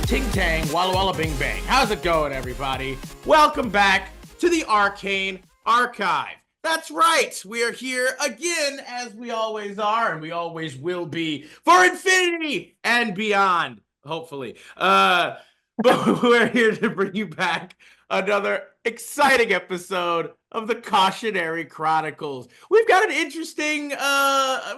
Ting tang, walla walla bing bang. How's it going, everybody? Welcome back to the Arcane Archive. That's right, we are here again, as we always are, and we always will be, for infinity and beyond, hopefully. But we're here to bring you back another exciting episode of the Cautionary Chronicles. We've got an interesting layout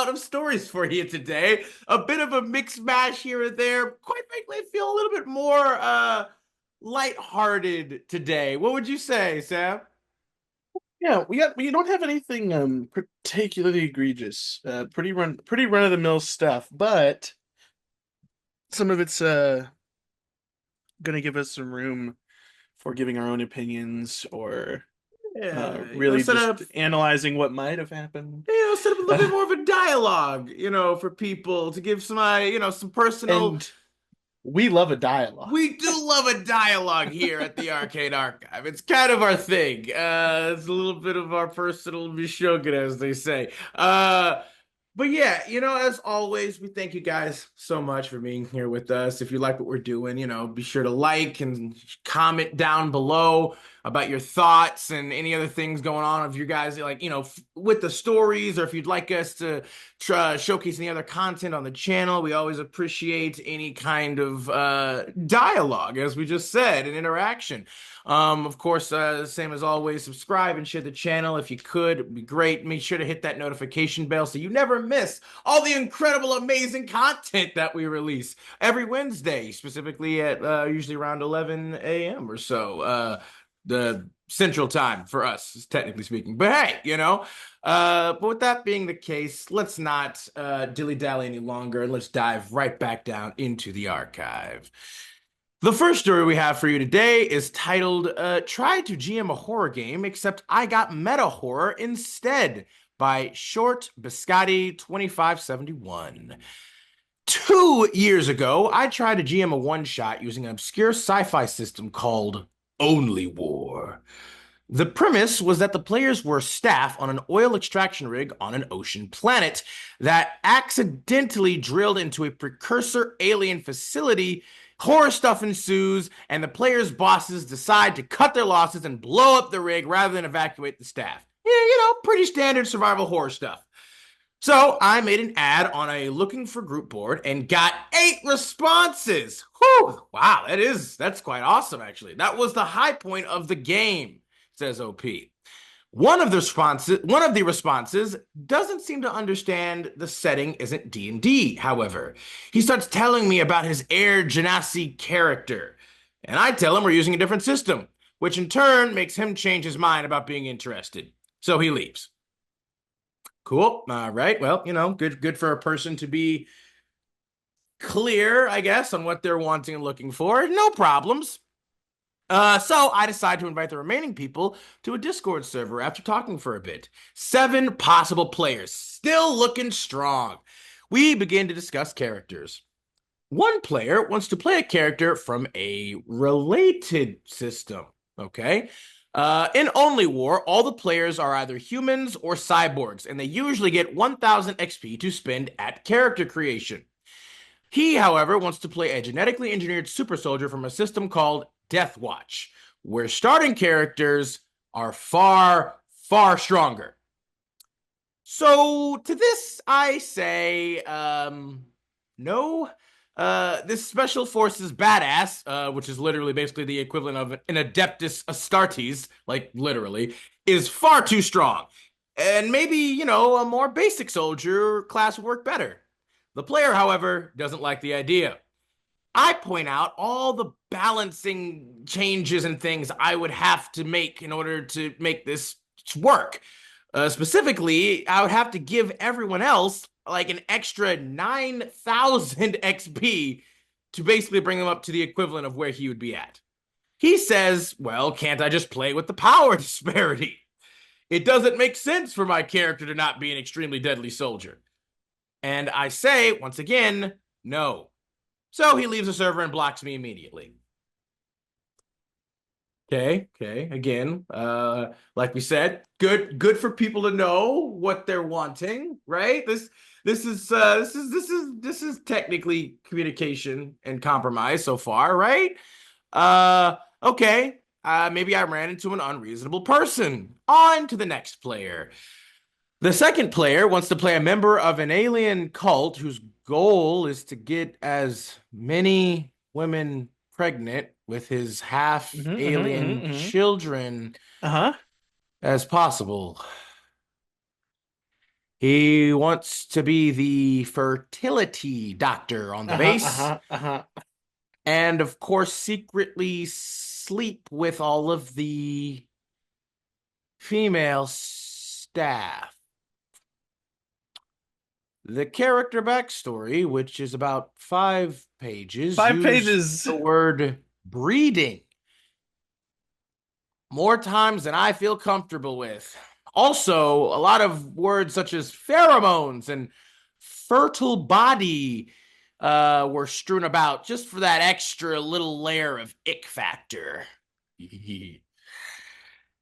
of stories for you today. A bit of a mix mash here and there. Quite frankly, I feel a little bit more lighthearted today. What would you say, Sam? Yeah, we don't have anything particularly egregious. Pretty run of the mill stuff, but some of it's gonna give us some room for giving our own opinions or Yeah, really set just up analyzing what might have happened. set up a little bit more of a dialogue, for people to give some personal. And we love a dialogue. We do love a dialogue here at the Arcade Archive. It's kind of our thing. It's a little bit of our personal Mishogun, as they say. But yeah, as always, we thank you guys so much for being here with us. If you like what we're doing, be sure to like and comment down below about your thoughts and any other things going on. If you guys like, with the stories, or if you'd like us to showcase any other content on the channel, we always appreciate any kind of dialogue, as we just said, and interaction. Of course, same as always, subscribe and share the channel if you could. It'd be great. Make sure to hit that notification bell so you never miss all the incredible, amazing content that we release every Wednesday, specifically at usually around 11 a.m. or so. The Central Time for us, technically speaking. But hey, but with that being the case, let's not dilly-dally any longer, and let's dive right back down into the archive. The first story we have for you today is titled, Try to GM a Horror Game, Except I Got Meta Horror Instead, by Short Biscotti 2571. 2 years ago, I tried to GM a one-shot using an obscure sci-fi system called Only War. The premise was that the players were staff on an oil extraction rig on an ocean planet that accidentally drilled into a precursor alien facility. Horror stuff ensues, and the players' bosses decide to cut their losses and blow up the rig rather than evacuate the staff. Yeah, pretty standard survival horror stuff. So I made an ad on a looking for group board and got 8 responses. Whew, wow, that's quite awesome, actually. That was the high point of the game, says OP. One of the responses doesn't seem to understand the setting isn't D&D, however. He starts telling me about his Air Genasi character, and I tell him we're using a different system, which in turn makes him change his mind about being interested. So he leaves. Cool. All right. Well, good for a person to be clear, I guess, on what they're wanting and looking for. No problems. So I decide to invite the remaining people to a Discord server after talking for a bit. 7 possible players, still looking strong. We begin to discuss characters. One player wants to play a character from a related system, okay? In Only War, all the players are either humans or cyborgs, and they usually get 1,000 XP to spend at character creation. He, however, wants to play a genetically engineered super soldier from a system called Death Watch, where starting characters are far, far stronger. So to this, I say, no. This Special Forces badass, which is literally basically the equivalent of an Adeptus Astartes, like literally, is far too strong. And maybe, a more basic soldier class would work better. The player, however, doesn't like the idea. I point out all the balancing changes and things I would have to make in order to make this work. Specifically, I would have to give everyone else like an extra 9,000 XP to basically bring him up to the equivalent of where he would be at. He says, well, can't I just play with the power disparity? It doesn't make sense for my character to not be an extremely deadly soldier. And I say, once again, no. So he leaves the server and blocks me immediately. Okay. Again, like we said, good for people to know what they're wanting, right? This This is technically communication and compromise so far, right? Okay. Maybe I ran into an unreasonable person. On to the next player. The second player wants to play a member of an alien cult whose goal is to get as many women pregnant with his half Mm-hmm, mm-hmm, alien mm-hmm, mm-hmm. children Uh-huh. as possible. He wants to be the fertility doctor on the Uh-huh, base, uh-huh, uh-huh. and of course, secretly sleep with all of the female staff. The character backstory, which is about 5 pages, 5 pages. use the word breeding more times than I feel comfortable with. Also, a lot of words such as pheromones and fertile body were strewn about just for that extra little layer of ick factor. It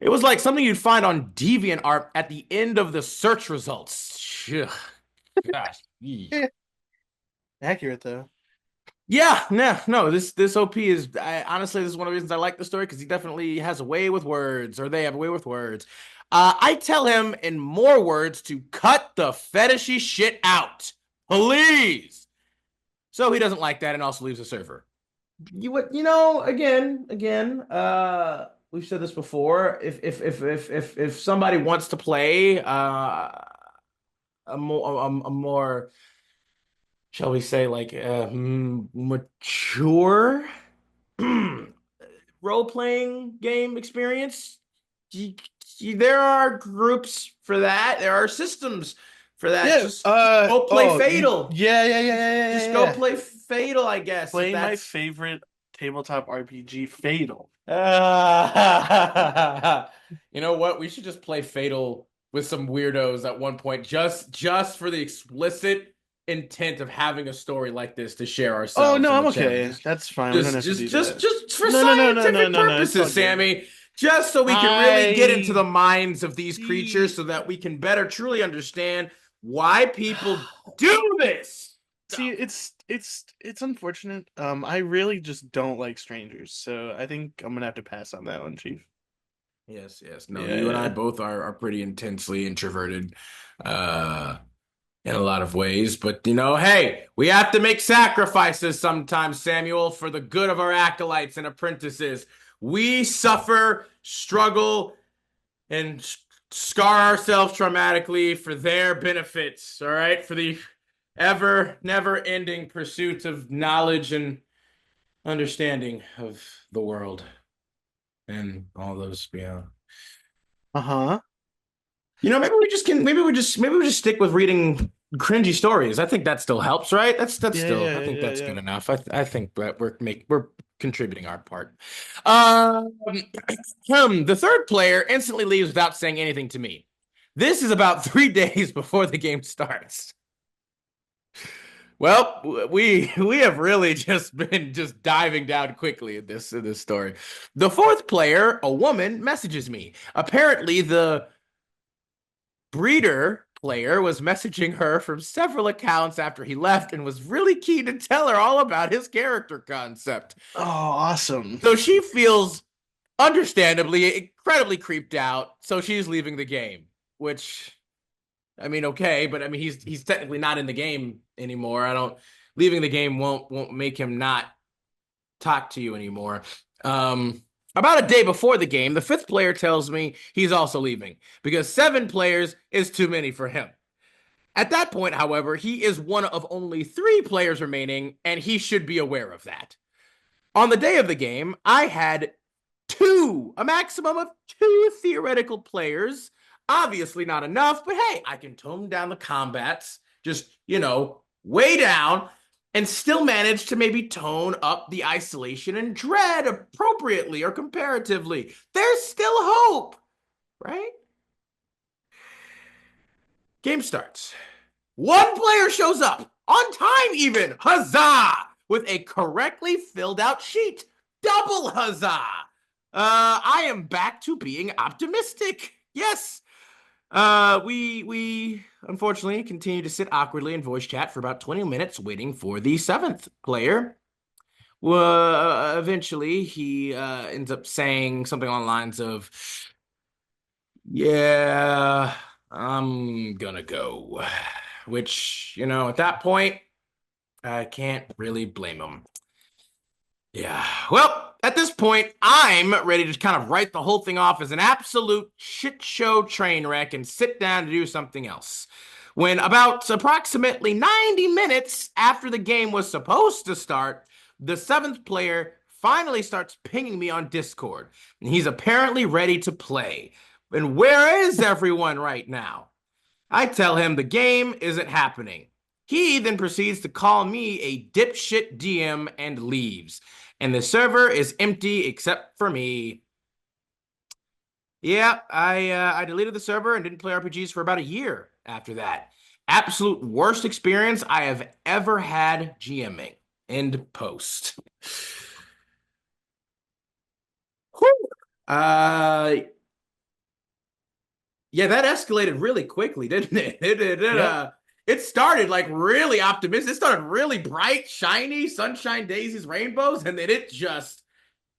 was like something you'd find on DeviantArt at the end of the search results. Ugh, gosh. Eh, accurate though. Yeah, no. This OP is honestly this is one of the reasons I like the story because he definitely has a way with words, or they have a way with words. I tell him in more words to cut the fetishy shit out, please. So he doesn't like that and also leaves the server. Again, we've said this before. If somebody wants to play a more, shall we say, like mature role-playing game experience, y- there are groups for that. There are systems for that. Yeah, Just go play Fatal. yeah, yeah, yeah, yeah, yeah, Just yeah, go yeah. play Fatal, I guess, if Playing my that's favorite tabletop RPG, Fatal. you know what? We should just play Fatal with some weirdos at one point, just for the explicit intent of having a story like this to share Oh ourselves no, in I'm the channel. okay. Just, That's fine. We don't just, have to just, do just, that. just for No, no, no, no, no, scientific no, no. It's all purposes, good. Sammy. Just so we can really get into the I minds of these creatures, see. so that we can better truly understand why people do this See, stuff. it's unfortunate. I really just don't like strangers, so I think I'm gonna have to pass on that one, Chief. Yes, yes. No, Yeah, you and I yeah. both are pretty intensely introverted uh in a lot of ways, but hey, we have to make sacrifices sometimes, Samuel, for the good of our acolytes and apprentices. We suffer, struggle, and scar ourselves traumatically for their benefits, all right? For the ever never ending pursuit of knowledge and understanding of the world and all those beyond. Uh-huh. Maybe we just stick with reading cringy stories. I think that still helps, right? That's Yeah, still yeah, I yeah, think yeah, that's yeah. good enough. I think that we're contributing our part. Um, the third player instantly leaves without saying anything to me. This is about 3 days before the game starts. Well, we have really just been just diving down quickly in this story. The fourth player, a woman, messages me. Apparently, the breeder player was messaging her from several accounts after he left and was really keen to tell her all about his character concept. Oh, awesome. So she feels understandably incredibly creeped out, so she's leaving the game, which I mean okay, but I mean he's technically not in the game anymore. I don't Leaving the game won't make him not talk to you anymore. About a day before the game, the fifth player tells me he's also leaving because 7 players is too many for him. At that point, however, he is one of only 3 players remaining, and he should be aware of that. On the day of the game, I had a maximum of 2 theoretical players. Obviously not enough, but hey, I can tone down the combats, just, way down, and still manage to maybe tone up the isolation and dread appropriately or comparatively. There's still hope, right? Game starts. One player shows up, on time even, huzzah, with a correctly filled out sheet. Double huzzah. I am back to being optimistic. Yes, We unfortunately continue to sit awkwardly in voice chat for about 20 minutes waiting for the seventh player. Well, eventually he ends up saying something along the lines of, "Yeah, I'm gonna go." Which, at that point, I can't really blame him. Yeah. Well, at this point, I'm ready to kind of write the whole thing off as an absolute shit show train wreck and sit down to do something else. When about approximately 90 minutes after the game was supposed to start, the seventh player finally starts pinging me on Discord, and he's apparently ready to play. And where is everyone right now? I tell him the game isn't happening. He then proceeds to call me a dipshit DM and leaves. And the server is empty except for me. Yeah, I deleted the server and didn't play RPGs for about a year after that. Absolute worst experience I have ever had GMing. End post. Whew. Uh, Yeah, that escalated really quickly, didn't it? Yep. It started like really optimistic. It started really bright, shiny, sunshine, daisies, rainbows, and then it just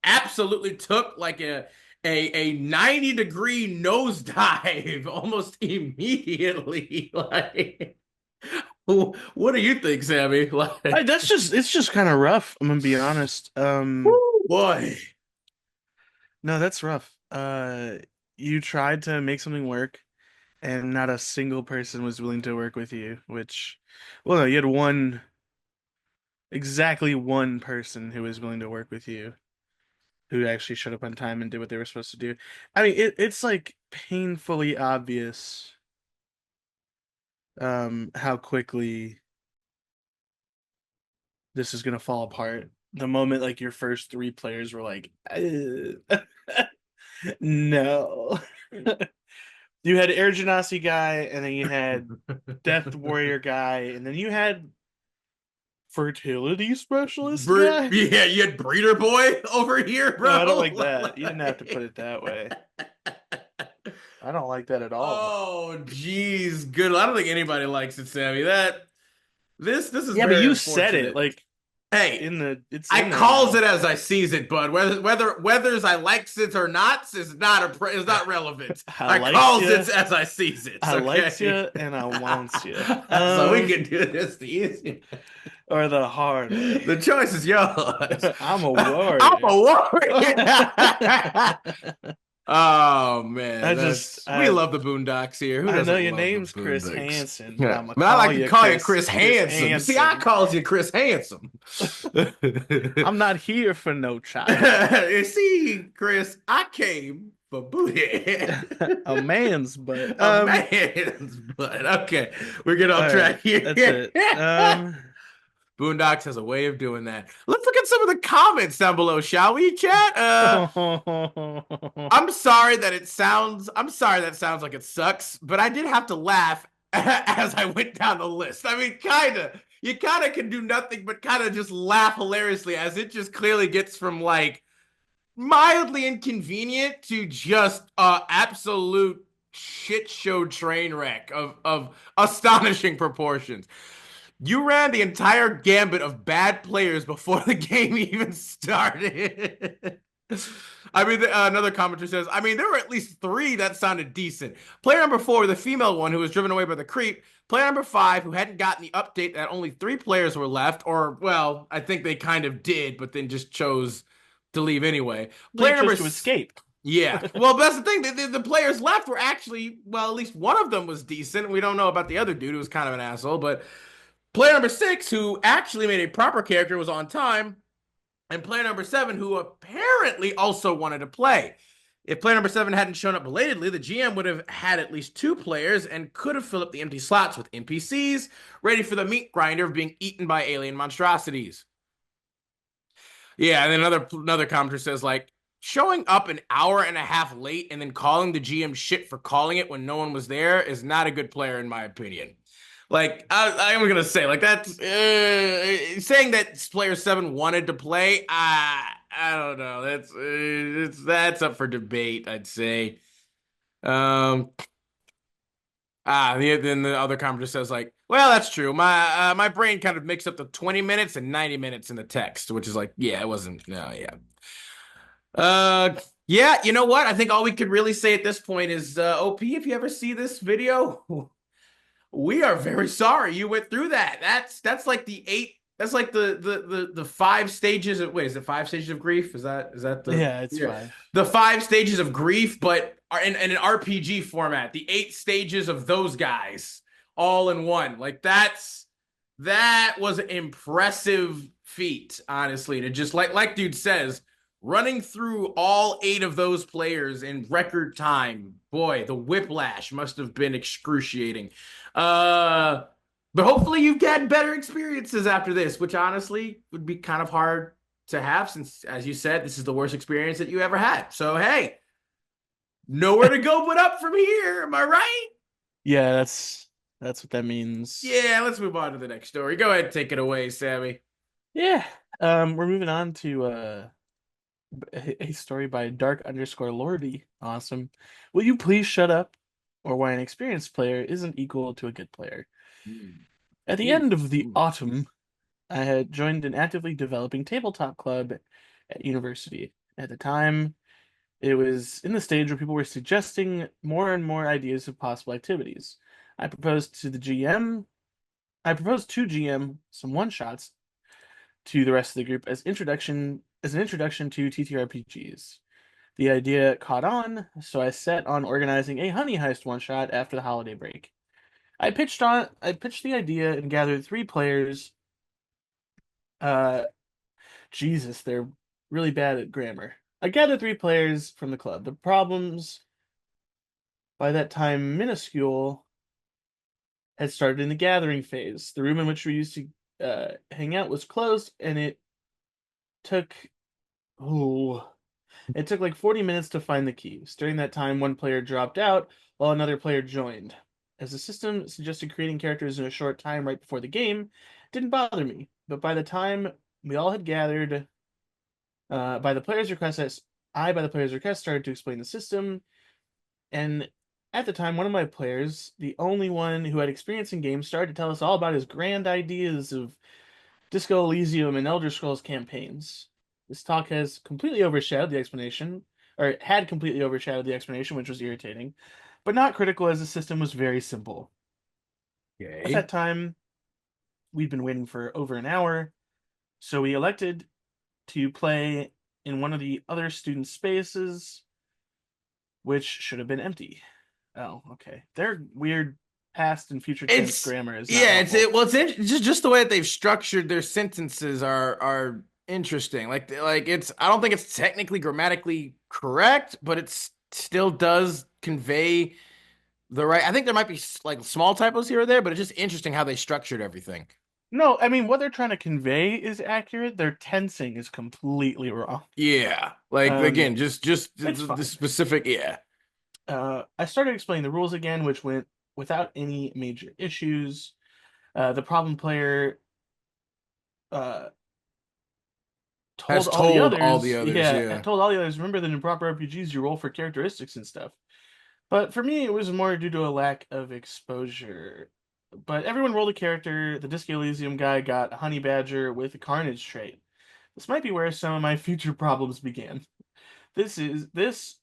absolutely took like a 90-degree nosedive almost immediately. Like, what do you think, Sammy? Like, That's just it's just kind of rough. I'm gonna be honest. whoo, boy. No, that's rough. You tried to make something work, and not a single person was willing to work with you. Which, well, no, you had exactly one person who was willing to work with you, who actually showed up on time and did what they were supposed to do. I mean, it's like painfully obvious, how quickly this is gonna fall apart. The moment like your first three players were like, no. You had Air Genasi guy, and then you had Death Warrior guy, and then you had Fertility Specialist guy. Yeah, you had Breeder Boy over here, No, I don't bro. like that. You didn't have to put it that way. I don't like that at all. Oh, geez, good. I don't think anybody likes it, Sammy. This is Yeah, but very you said it unfortunate. like Hey, it's I in there calls now. it as I sees it, bud. Whether I likes it or not is not relevant. I I likes calls you, it as I sees it. I likes Okay. you, and I wants you. So we can do this the easy. Or the hard way. The choice is yours. I'm a I'm warrior. a warrior. I Oh man, just we love the Boondocks here. Who I know doesn't your love the name's Chris Boondocks? Hansen, but Yeah, I'm gonna man, I call like to you call you Chris Chris Handsome. See, I Hansen. calls you Chris Handsome. I'm not here for no child. You see, Chris, I came for booty. A man's butt. A man's butt. Okay, we're getting All off right, track here. that's it. Boondocks has a way of doing that. Let's look at some of the comments down below, shall we, chat? I'm sorry that sounds like it sucks, but I did have to laugh as I went down the list. I mean, kinda. You kinda can do nothing but kind of just laugh hilariously as it just clearly gets from like mildly inconvenient to just absolute shit show train wreck of astonishing proportions. You ran the entire gambit of bad players before the game even started. I mean, another commenter says, I mean, there were at least three that sounded decent. Player number four, the female one who was driven away by the creep. Player number five, who hadn't gotten the update that only three players were left, or, well, I think they kind of did, but then just chose to leave anyway. They Player number, chose to escape. yeah. Well, that's the thing. The players left were actually, well, at least one of them was decent. We don't know about the other dude who was kind of an asshole, but player number six, who actually made a proper character, was on time, and player number seven, who apparently also wanted to play. If player number seven hadn't shown up belatedly, the GM would have had at least two players and could have filled up the empty slots with NPCs ready for the meat grinder of being eaten by alien monstrosities. Yeah, and then another commenter says like showing up an hour and a half late and then calling the GM shit for calling it when no one was there is not a good player in my opinion. Like I'm gonna say, like that's saying that player seven wanted to play. I don't know. That's up for debate. I'd say. Um, Then the other commenter just says like, well, that's true. My brain kind of mixed up the 20 minutes and 90 minutes in the text, which is like, yeah, it wasn't. No, yeah. Yeah, you know what? I think all we could really say at this point is, OP, if you ever see this video, we are very sorry you went through that. That's like the eight. That's like the five stages of, wait, is it five stages of grief? Is that the, Yeah, it's yeah, 5. the five stages of grief, but in an RPG format, the eight stages of those guys all in one. Like that was an impressive feat, honestly. To just like dude says, running through all eight of those players in record time. Boy, the whiplash must have been excruciating. Uh, but hopefully you've had better experiences after this, which honestly would be kind of hard to have since, as you said, this is the worst experience that you ever had. So, hey, nowhere to go but up from here. Am I right? Yeah, that's what that means. Yeah, let's move on to the next story. Go ahead and take it away, Sammy. Yeah. We're moving on to a story by Dark underscore Lordy. Awesome. Will you please shut up? Or why an experienced player isn't equal to a good player. Mm. At the Ooh, end of the ooh. autumn, I had joined an actively developing tabletop club at university. At the time, it was in the stage where people were suggesting more and more ideas of possible activities. I proposed to the GM, I proposed to GM some one-shots to the rest of the group as an introduction to TTRPGs. The idea caught on, so I set on organizing a honey heist one-shot after the holiday break. I pitched the idea and gathered 3 players. Uh Jesus, they're really bad at grammar. I gathered 3 players from the club. The problems by that time minuscule had started in the gathering phase. The room in which we used to hang out was closed, and took oh it took like 40 minutes to find the keys. During that time, one player dropped out while another player joined. As the system suggested creating characters in a short time right before the game, it didn't bother me. But by the time we all had gathered, by the player's request, by the player's request, started to explain the system. And at the time, one of my players, the only one who had experience in games, started to tell us all about his grand ideas of Disco Elysium and Elder Scrolls campaigns. This talk has completely overshadowed the explanation, or it had completely overshadowed the explanation, which was irritating, but not critical as the system was very simple. At Okay. that time, we'd been waiting for over an hour, so we elected to play in one of the other student spaces, which should have been empty. Oh, okay. Their weird past and future tense It's grammar is not yeah, helpful. just the way that they've structured their sentences are interesting. Like it's I don't think it's technically grammatically correct, but it still does convey the right. I think there might be like small typos here or there, but it's just interesting how they structured everything. No, I mean what they're trying to convey is accurate. Their tensing is completely wrong. Yeah, like Um, again, just it's the fine. specific. Yeah. I started explaining the rules again, which went without any major issues. The problem player uh, Has told all the told all the others, others. yeah, Yeah. told all the others, remember that in proper RPGs you roll for characteristics and stuff. But for me, it was more due to a lack of exposure. But everyone rolled a character. The Disco Elysium guy got a Honey Badger with a Carnage trait. This might be where some of my future problems began. This is this.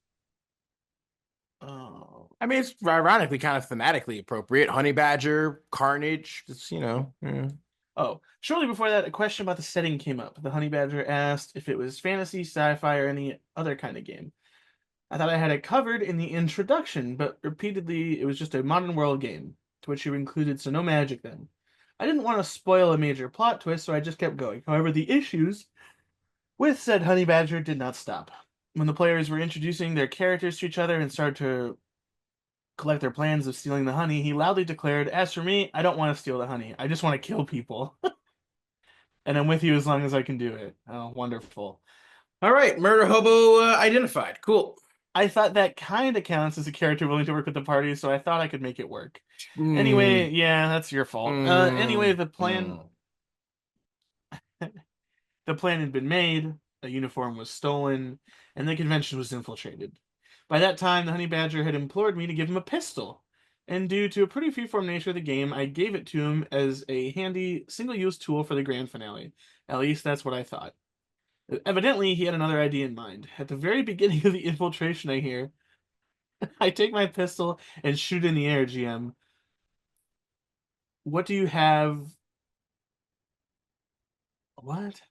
Oh, I mean, it's ironically kind of thematically appropriate. Honey Badger, Carnage. It's yeah. oh. Shortly before that, a question about the setting came up. The Honey Badger asked if it was fantasy, sci-fi, or any other kind of game. I thought I had it covered in the introduction, but repeatedly it was just a modern world game, to which you included so no magic then. I didn't want to spoil a major plot twist, so I just kept going. However, the issues with said Honey Badger did not stop. When the players were introducing their characters to each other and started to collect their plans of stealing the honey, he loudly declared, as for me, I don't want to steal the honey. I just want to kill people. And I'm with you as long as I can do it. Oh, wonderful. All right, murder hobo identified. Cool. I thought that kind of counts as a character willing to work with the party, so I thought I could make it work. Mm, Anyway, yeah, that's your fault. Anyway, mm, mm. the plan had been made, a uniform was stolen, and the convention was infiltrated. By that time, the Honey Badger had implored me to give him a pistol. and due to a pretty freeform nature of the game, I gave it to him as a handy single-use tool for the grand finale. At least that's what I thought. Evidently, he had another idea in mind. At the very beginning of the infiltration, I hear, I take my pistol and shoot in the air, GM. What do you have? What?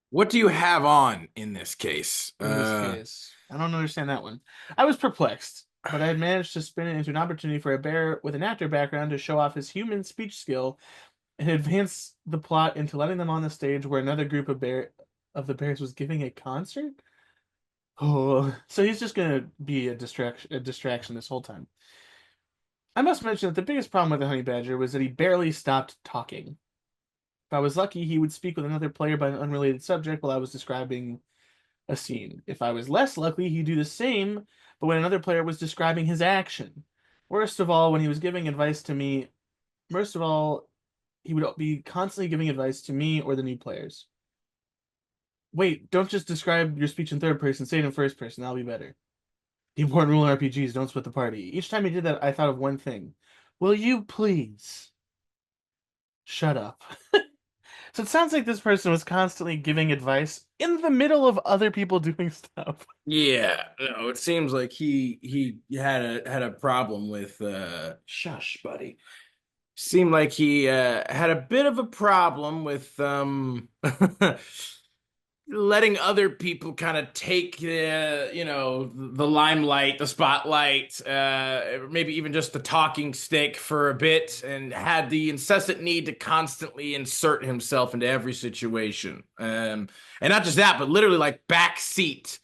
What do you have on in this case? In this case, I don't understand that one. I was perplexed, but I had managed to spin it into an opportunity for a bear with an actor background to show off his human speech skill and advance the plot into letting them on the stage where another group of the bears was giving a concert. Oh, so he's just gonna be a distraction this whole time. I must mention that the biggest problem with the honey badger was that he barely stopped talking. If I was lucky, he would speak with another player about an unrelated subject while I was describing a scene. If I was less lucky, he'd do the same, but when another player was describing his action. Worst of all, when he was giving advice to me, worst of all, he would be constantly giving advice to me or the new players. Wait, don't just describe your speech in third person, say it in first person, that'll be better. The important rule in RPGs, don't split the party. Each time he did that, I thought of one thing. Will you please shut up? So it sounds like this person was constantly giving advice in the middle of other people doing stuff. Yeah, no, it seems like he had a problem with shush, buddy. Seemed like he had a bit of a problem with letting other people kind of take the limelight, the spotlight, maybe even just the talking stick for a bit, and had the incessant need to constantly insert himself into every situation. And not just that, but literally like backseat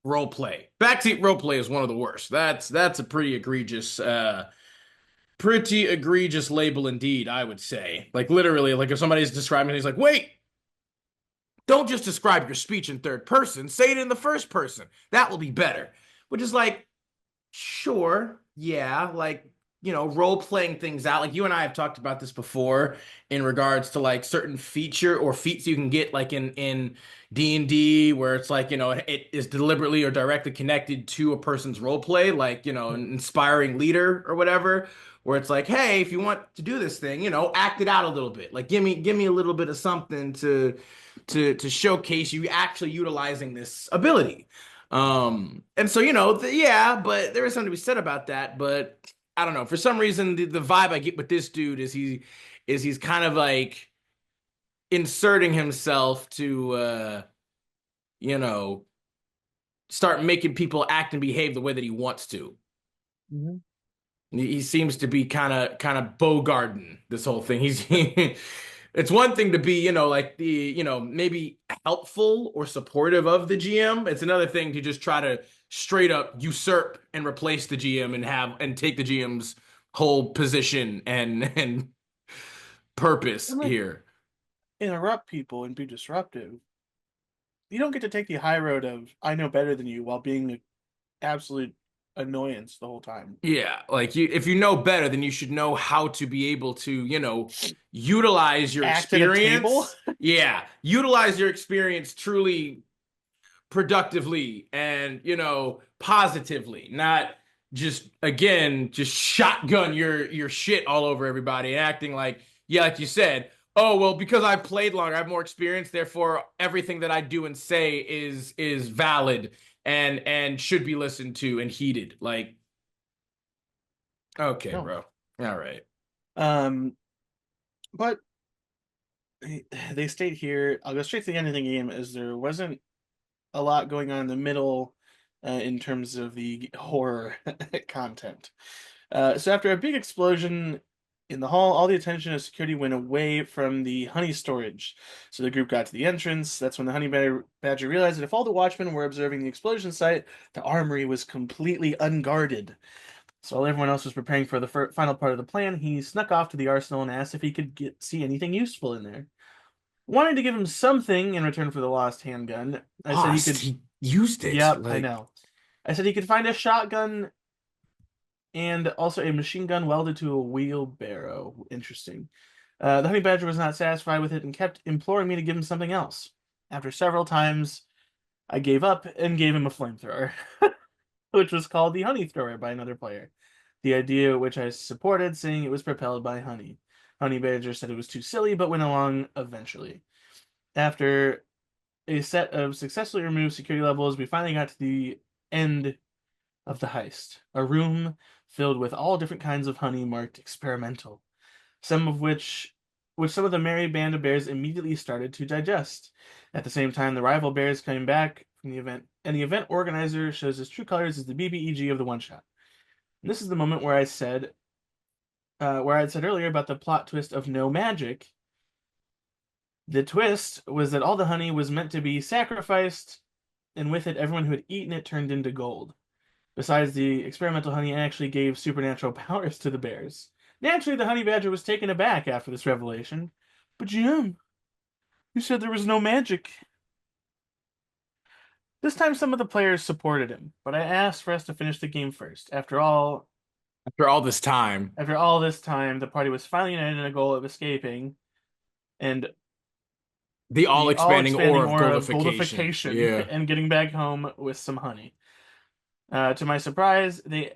role play. Backseat role play is one of the worst. That's a pretty egregious label indeed, I would say. Like literally, like if somebody's describing it, he's like, wait, don't just describe your speech in third person, say it in the first person. That will be better. Which is like, sure, yeah, like role playing things out. Like you and I have talked about this before in regards to like certain feature or feats you can get like in D&D where it's like, it is deliberately or directly connected to a person's role play, like, an inspiring leader or whatever, where it's like, hey, if you want to do this thing, act it out a little bit. Like give me a little bit of something to showcase you actually utilizing this ability. And so, yeah, but there is something to be said about that. But I don't know. For some reason, the vibe I get with this dude is he's kind of like inserting himself to you know, start making people act and behave the way that he wants to. Mhm. He seems to be kind of Bogarden this whole thing. It's one thing to be, like maybe helpful or supportive of the GM. It's another thing to just try to straight up usurp and replace the GM and take the GM's whole position and purpose And like here. interrupt people and be disruptive. You don't get to take the high road of I know better than you while being an absolute annoyance the whole time. Yeah, like if you know better, then you should know how to be able to, utilize your Act at a table? experience. Yeah, utilize your experience truly productively and, positively, not just shotgun your shit all over everybody and acting like, yeah, like you said, oh, well, because I've played longer, I have more experience, therefore everything that I do and say is valid and should be listened to and heeded. Like, okay, No. bro. All right. Um, but they stayed here. I'll go straight to the end of the game as there wasn't a lot going on in the middle in terms of the horror content. So after a big explosion in the hall, all the attention of security went away from the honey storage. So the group got to the entrance. That's when the badger realized that if all the watchmen were observing the explosion site, the armory was completely unguarded. So while everyone else was preparing for the final part of the plan, he snuck off to the arsenal and asked if he could see anything useful in there. Wanting to give him something in return for the lost handgun, I said he Lost. could. He used it. Yep, I Like, know. I said he could find a shotgun and also a machine gun welded to a wheelbarrow. Interesting. The honey badger was not satisfied with it and kept imploring me to give him something else. After several times, I gave up and gave him a flamethrower, which was called the honey thrower by another player. The idea which I supported, saying it was propelled by honey. Honey Badger said it was too silly, but went along eventually. After a set of successfully removed security levels, we finally got to the end of the heist. A room filled with all different kinds of honey marked experimental, some of which some of the merry band of bears immediately started to digest. At the same time, the rival bears coming back from the event, and the event organizer shows his true colors as the BBEG of the one shot. And this is the moment where I had said earlier about the plot twist of no magic. The twist was that all the honey was meant to be sacrificed, and with it, everyone who had eaten it turned into gold. Besides, the experimental honey actually gave supernatural powers to the bears. Naturally, the honey badger was taken aback after this revelation. But Jim, you said there was no magic. This time, some of the players supported him, but I asked for us to finish the game first. After all this time, After all this time, the party was finally united in a goal of escaping, and the all the expanding all-expanding aura of aura of goldification. goldification, Yeah. and getting back home with some honey. To my surprise, they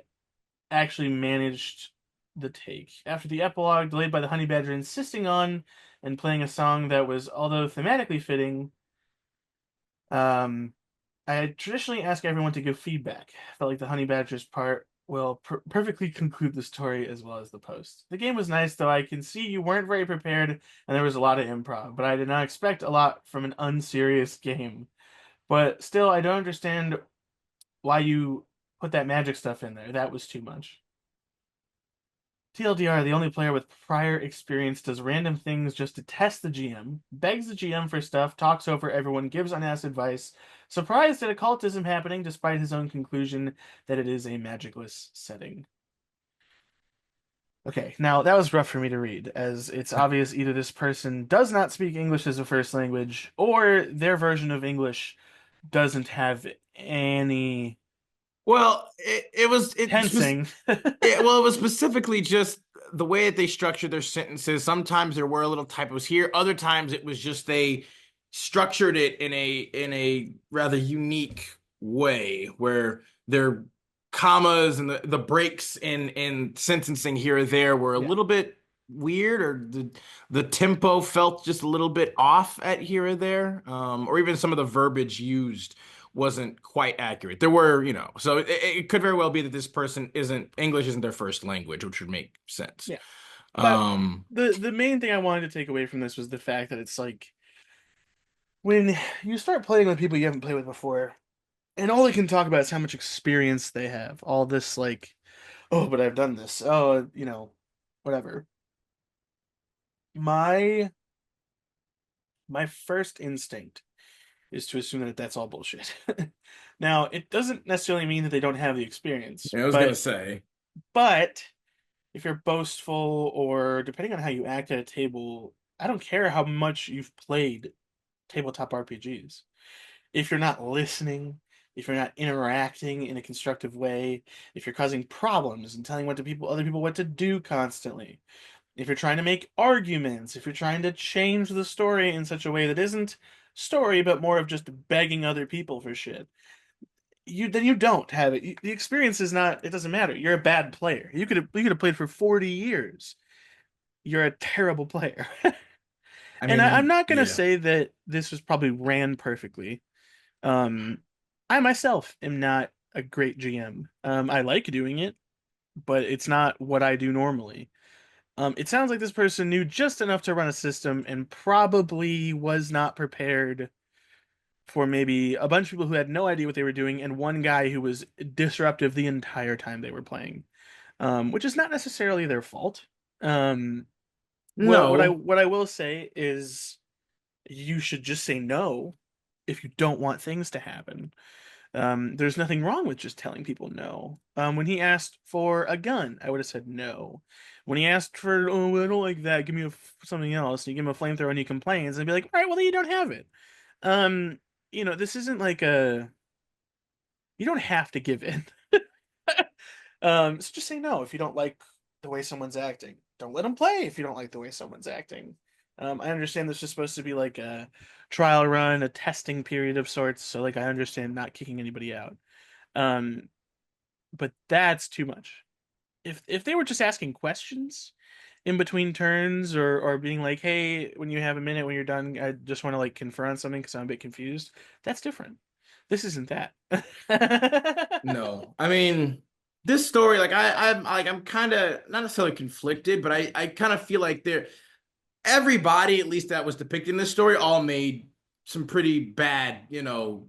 actually managed the take. After the epilogue, delayed by the honey badger insisting on and playing a song that was, although thematically fitting, um, I had traditionally asked everyone to give feedback. I felt like the honey badger's part will perfectly conclude the story as well as the post. The game was nice, though I can see you weren't very prepared and there was a lot of improv, but I did not expect a lot from an unserious game. But still, I don't understand why you put that magic stuff in there. That was too much. TLDR, the only player with prior experience does random things just to test the GM, begs the GM for stuff, talks over everyone, gives unasked advice, surprised at occultism happening despite his own conclusion that it is a magicless setting. Okay, now that was rough for me to read, as it's obvious either this person does not speak English as a first language, or their version of English doesn't have any Well, tensing. it was specifically just the way that they structured their sentences. Sometimes there were little typos here. Other times it was just they structured it in a rather unique way where their commas and the breaks in sentencing here or there were a Yeah, little bit weird, or the tempo felt just a little bit off at here or there, or even some of the verbiage used wasn't quite accurate. There were, so it could very well be that this person isn't English isn't their first language, which would make sense. yeah. But Um, the main thing I wanted to take away from this was the fact that it's like when you start playing with people you haven't played with before, and all they can talk about is how much experience they have. All this like, oh, but I've done this. Oh, whatever. My my first instinct is to assume that that's all bullshit. Now, it doesn't necessarily mean that they don't have the experience, I was gonna say, but if you're boastful or depending on how you act at a table, I don't care how much you've played tabletop RPGs. If you're not listening, if you're not interacting in a constructive way, if you're causing problems and telling other people what to do constantly, if you're trying to make arguments, if you're trying to change the story in such a way that isn't story but more of just begging other people for shit, you don't have it. The experience is not. It doesn't matter. You're a bad player. You could have played for 40 years. You're a terrible player. I And I'm mean, not gonna yeah. say that this was probably ran perfectly. Um, I myself am not a great GM. I like doing it, but it's not what I do normally. It sounds like this person knew just enough to run a system and probably was not prepared for maybe a bunch of people who had no idea what they were doing and one guy who was disruptive the entire time they were playing, which is not necessarily their fault. Um, No. what I will say is you should just say no if you don't want things to happen. There's nothing wrong with just telling people no. When he asked for a gun, I would have said no. When he asked for, oh, I don't like that, give me something else, and you give him a flamethrower and he complains, I'd be like, all right, well, then you don't have it. Um, this isn't like you don't have to give in. So just say no if you don't like the way someone's acting. Don't let them play if you don't like the way someone's acting. I understand this is supposed to be like a trial run, a testing period of sorts, so like I understand not kicking anybody out. Um, but that's too much. if they were just asking questions in between turns, or being like, hey, when you have a minute when you're done, I just want to like confront something because I'm a bit confused, that's different. This isn't that. No, I mean this story, like I'm kind of not necessarily conflicted, but I kind of feel like everybody, at least that was depicted in this story, all made some pretty bad,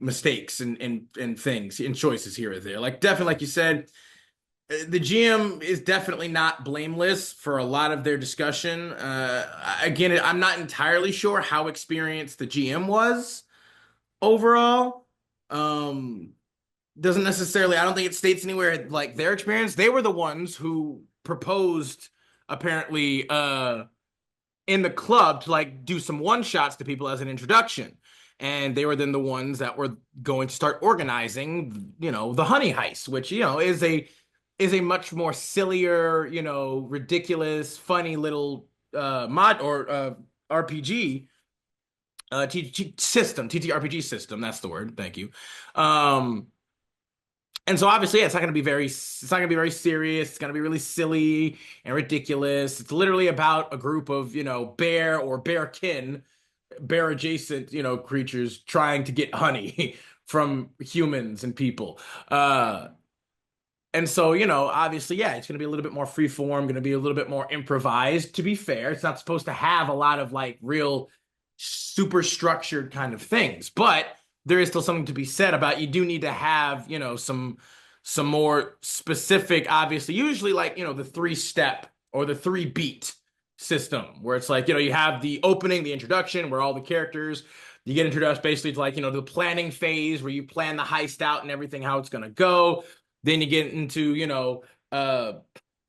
mistakes and things and choices here or there. Like definitely, like you said, the GM is definitely not blameless for a lot of their discussion. Again, I'm not entirely sure how experienced the GM was overall. Um, doesn't necessarily, I don't think it states anywhere like their experience. They were the ones who proposed, apparently, in the club to like do some one shots to people as an introduction. And they were then the ones that were going to start organizing, the honey heist, which, is a much more sillier, ridiculous, funny little mod or RPG system, TTRPG system. That's the word. Thank you. Um, and so obviously, yeah, it's not gonna be very serious. It's gonna be really silly and ridiculous. It's literally about a group of, bear or bear-kin, bear adjacent, creatures trying to get honey from humans and people. And so, obviously, yeah, it's going to be a little bit more free form, going to be a little bit more improvised. To be fair, it's not supposed to have a lot of like real super structured kind of things, but there is still something to be said about you do need to have, some more specific, obviously, usually like, the three-step or the three-beat system where it's like, you have the opening, the introduction, where all the characters you get introduced basically to like, the planning phase where you plan the heist out and everything, how it's going to go. Then you get into,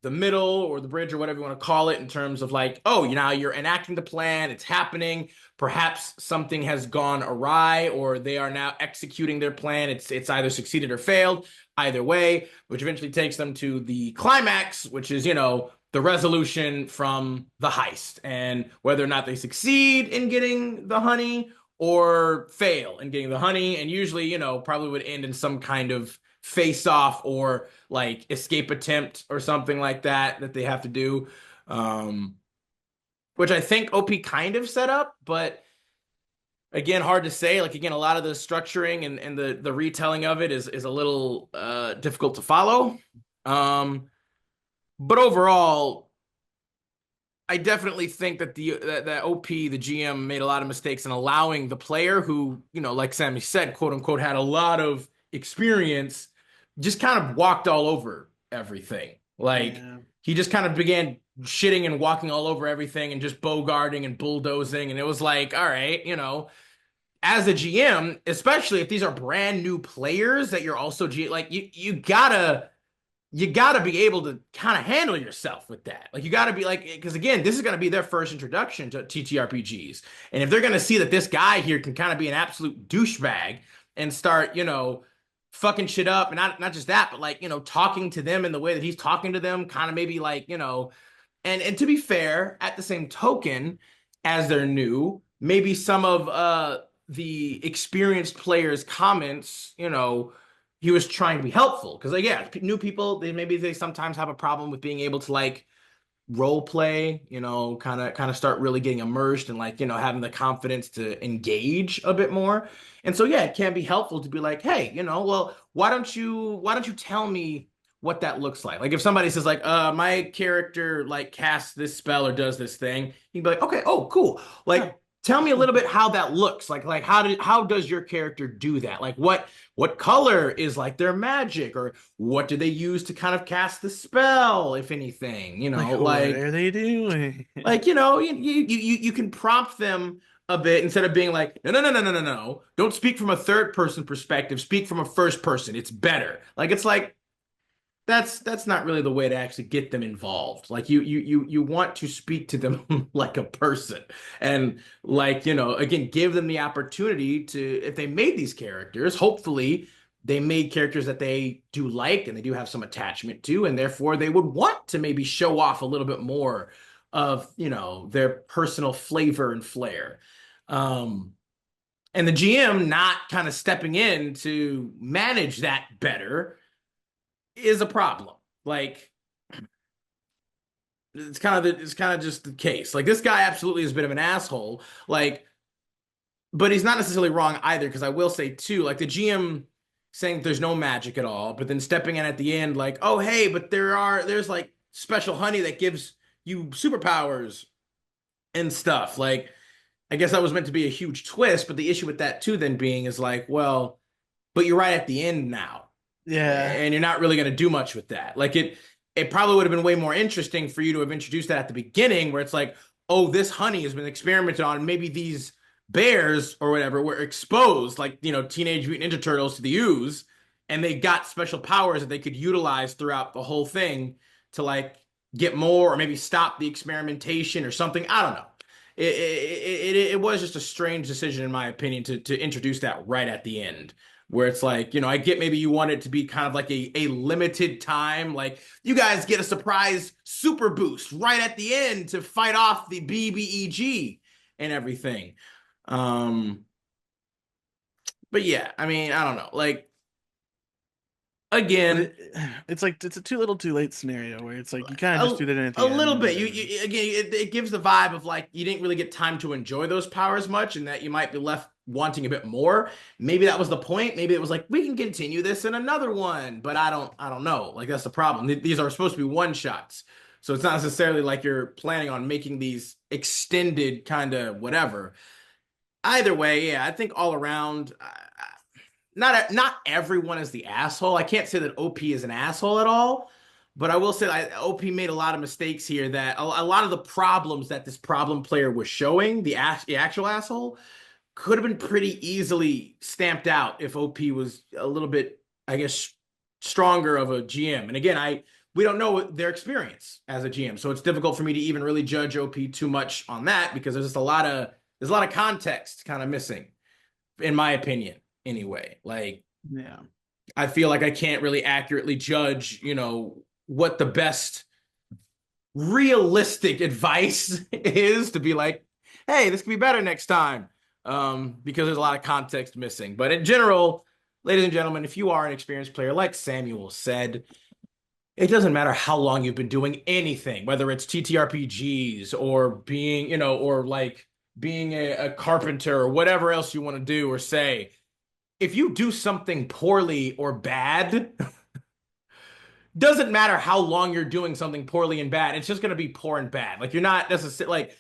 the middle or the bridge or whatever you want to call it in terms of like, oh, now you're enacting the plan, it's happening. Perhaps something has gone awry or they are now executing their plan. It's either succeeded or failed, either way, which eventually takes them to the climax, which is, the resolution from the heist and whether or not they succeed in getting the honey or fail in getting the honey. And usually, probably would end in some kind of face off or like escape attempt or something like that they have to do. Um, which I think OP kind of set up, but again, hard to say. Like again, a lot of the structuring and the retelling of it is a little difficult to follow. Um, but overall, I definitely think that that OP, the GM, made a lot of mistakes in allowing the player who, like Sammy said, quote unquote, had a lot of experience, just kind of walked all over everything. Like Yeah. he just kind of began shitting and walking all over everything and just bogarting and bulldozing. And it was like, all right, as a GM, especially if these are brand new players that you're also like you gotta be able to kind of handle yourself with that. Like you gotta be like, because again, this is gonna be their first introduction to TTRPGs, and if they're gonna see that this guy here can kind of be an absolute douchebag and start, fucking shit up, and not just that, but like, talking to them in the way that he's talking to them, kind of maybe like, and to be fair, at the same token, as they're new, maybe some of the experienced players' comments, he was trying to be helpful because like yeah, new people they sometimes have a problem with being able to like role play, kind of start really getting immersed and like, having the confidence to engage a bit more. And so yeah, it can be helpful to be like, hey, well, why don't you tell me what that looks like? Like if somebody says like, my character like casts this spell or does this thing, you can be like, okay, oh, cool. Huh. Like tell me a little bit how that looks. Like how does your character do that? Like what color is like their magic or what do they use to kind of cast the spell, if anything, Like, what like are they doing? you can prompt them a bit instead of being like, no, no, no, no, no, no, no. Don't speak from a third person perspective. Speak from a first person. It's better. Like it's like that's not really the way to actually get them involved. Like you want to speak to them like a person and like, again, give them the opportunity to, if they made these characters, hopefully they made characters that they do like and they do have some attachment to, and therefore they would want to maybe show off a little bit more of, their personal flavor and flair. Um, and the GM not kind of stepping in to manage that better is a problem. Like, it's kind of just the case. Like this guy absolutely is a bit of an asshole. Like, but he's not necessarily wrong either, because I will say too, like the GM saying there's no magic at all, but then stepping in at the end, like, oh hey, but there's like special honey that gives you superpowers and stuff. Like, I guess that was meant to be a huge twist, but the issue with that too then being is like, well, but you're right at the end now, Yeah. and you're not really going to do much with that. Like it probably would have been way more interesting for you to have introduced that at the beginning, where it's like, oh, this honey has been experimented on. Maybe these bears or whatever were exposed, like Teenage Mutant Ninja Turtles to the ooze, and they got special powers that they could utilize throughout the whole thing to like get more or maybe stop the experimentation or something. I don't know. It was just a strange decision, in my opinion, to introduce that right at the end, where it's like, I get maybe you want it to be kind of like a limited time, like you guys get a surprise super boost right at the end to fight off the BBEG and everything. Um, but yeah, I mean, I don't know. Like But again, it's like it's a too little too late scenario where it's like you kind of just a, do that in at a the little end bit. and Again, it gives the vibe of like you didn't really get time to enjoy those powers much, and that you might be left wanting a bit more. Maybe that was the point. Maybe it was like we can continue this in another one, but I don't know. Like that's the problem. These are supposed to be one shots, so it's not necessarily like you're planning on making these extended kind of whatever. Either way, yeah, I think all around, not everyone is the asshole. I can't say that OP is an asshole at all, but I will say that OP made a lot of mistakes here. That a lot of the problems that this problem player was showing, the actual asshole, could have been pretty easily stamped out if OP was a little bit, I guess, stronger of a GM. And again, we don't know their experience as a GM, so it's difficult for me to even really judge OP too much on that, because there's a lot of context kind of missing, in my opinion. Anyway, like yeah. I feel like I can't really accurately judge, what the best realistic advice is to be like, hey, this could be better next time. Because there's a lot of context missing. But in general, ladies and gentlemen, if you are an experienced player, like Samuel said, it doesn't matter how long you've been doing anything, whether it's TTRPGs or being, or like being a carpenter or whatever else you want to do or say. If you do something poorly or bad, doesn't matter how long you're doing something poorly and bad, it's just going to be poor and bad. Like you're not necessarily like,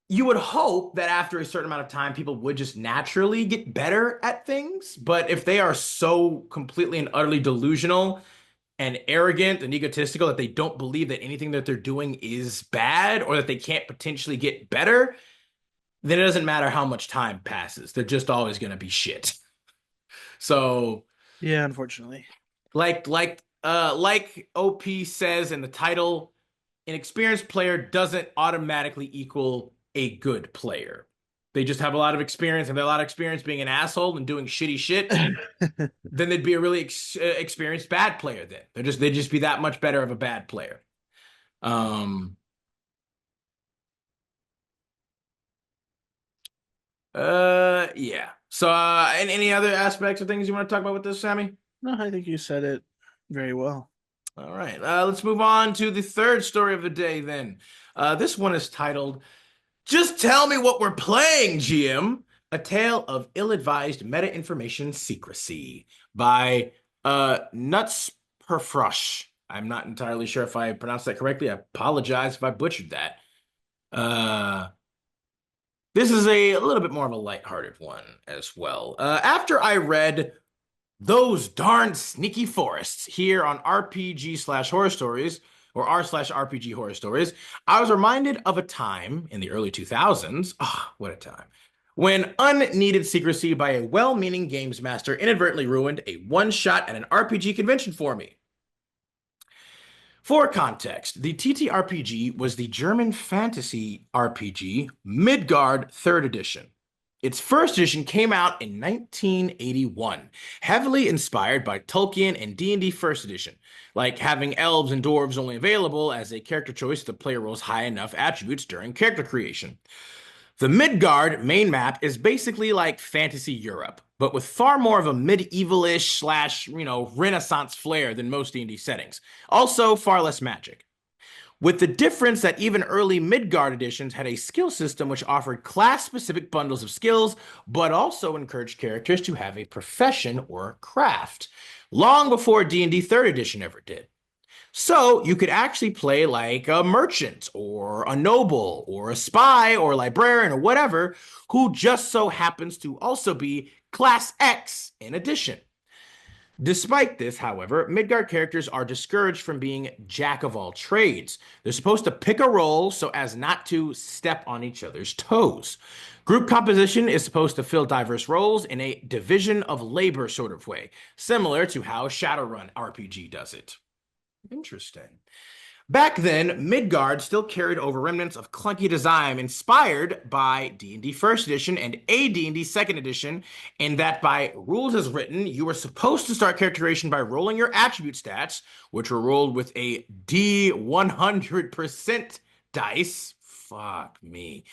you would hope that after a certain amount of time, people would just naturally get better at things. But if they are so completely and utterly delusional and arrogant and egotistical that they don't believe that anything that they're doing is bad or that they can't potentially get better, then it doesn't matter how much time passes. They're just always going to be shit. So, Yeah, unfortunately. like OP says in the title, an experienced player doesn't automatically equal a good player. They just have a lot of experience, and they're a lot of experience being an asshole and doing shitty shit. Then they'd be a really experienced bad player. Then they'd just be that much better of a bad player. Um. Yeah. So, and any other aspects of things you want to talk about with this, Sammy? No, I think you said it very well. All right. Let's move on to the third story of the day. Then, this one is titled "Just Tell Me What We're Playing, GM: A Tale of Ill-Advised Meta-Information Secrecy" by Nuts Perfrush. I'm not entirely sure if I pronounced that correctly. I apologize if I butchered that. Uh, this is a little bit more of a lighthearted one as well. After I read "Those Darn Sneaky Forests" here on RPG slash horror stories, or r slash RPG horror stories, I was reminded of a time in the early 2000s. Ah, what a time. When unneeded secrecy by a well-meaning games master inadvertently ruined a one-shot at an RPG convention for me. For context, the TTRPG was the German fantasy RPG Midgard 3rd Edition. Its first edition came out in 1981, heavily inspired by Tolkien and D&D First Edition, like having elves and dwarves only available as a character choice if the player rolls high enough attributes during character creation. The Midgard main map is basically like fantasy Europe, but with far more of a medieval-ish slash, Renaissance flair than most D&D settings. Also, far less magic. with the difference that even early Midgard editions had a skill system which offered class-specific bundles of skills, but also encouraged characters to have a profession or a craft, long before D&D 3rd edition ever did. So you could actually play like a merchant or a noble or a spy or librarian or whatever who just so happens to also be class X in addition. Despite this, however, Midgard characters are discouraged from being jack of all trades. They're supposed to pick a role so as not to step on each other's toes. Group composition is supposed to fill diverse roles in a division of labor sort of way, similar to how Shadowrun RPG does it. Interesting. Back then, Midgard still carried over remnants of clunky design inspired by D&D First Edition and AD&D Second Edition, in that by rules as written, you were supposed to start character creation by rolling your attribute stats, which were rolled with a D100% dice. Fuck me.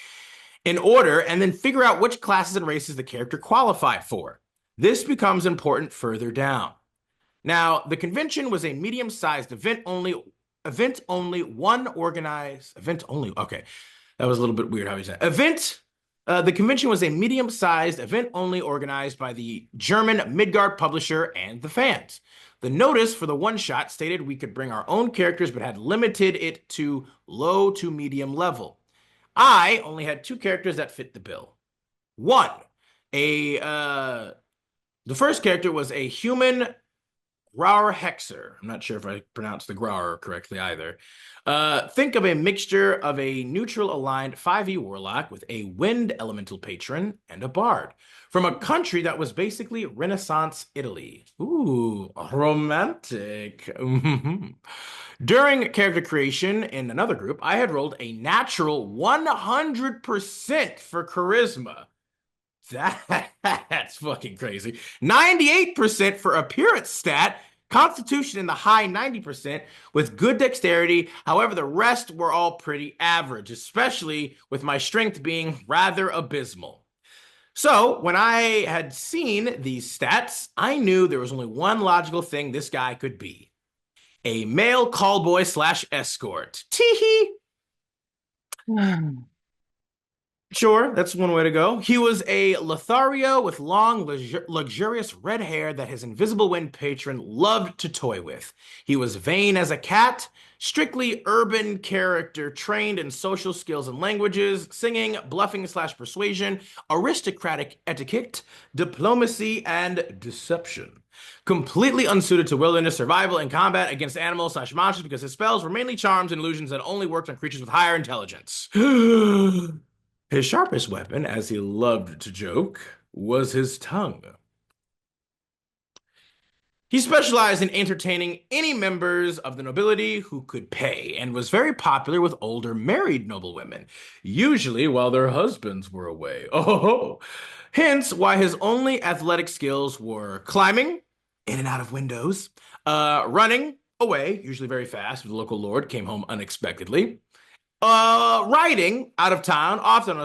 In order, and then figure out which classes and races the character qualified for. This becomes important further down. Now, the convention was a medium-sized event only. Okay, that was a little bit weird how he said event. The convention was a medium-sized event only organized by the German Midgard publisher and the fans. The notice for the one-shot stated we could bring our own characters, but had limited it to low to medium level. I only had two characters that fit the bill. One, the first character was a human Grauer Hexer. I'm not sure if I pronounced the Grauer correctly either. Think of a mixture of a neutral-aligned 5e warlock with a wind elemental patron and a bard from a country that was basically Renaissance Italy. Ooh, romantic. During character creation in another group, I had rolled a natural 100% for charisma. That's fucking crazy. 98% for appearance stat, constitution in the high 90% with good dexterity. However, the rest were all pretty average, especially with my strength being rather abysmal. So when I had seen these stats, I knew there was only one logical thing this guy could be. A male callboy slash escort. Teehee. Sure, that's one way to go. He was a Lothario with long, luxurious red hair that his invisible wind patron loved to toy with. He was vain as a cat, strictly urban character trained in social skills and languages, singing, bluffing slash persuasion, aristocratic etiquette, diplomacy, and deception. Completely unsuited to wilderness survival and combat against animals slash monsters because his spells were mainly charms and illusions that only worked on creatures with higher intelligence. His sharpest weapon, as he loved to joke, was his tongue. He specialized in entertaining any members of the nobility who could pay, and was very popular with older married noblewomen, usually while their husbands were away. Oh, hence why his only athletic skills were climbing, in and out of windows, running away, usually very fast, if the local lord came home unexpectedly, riding out of town, often on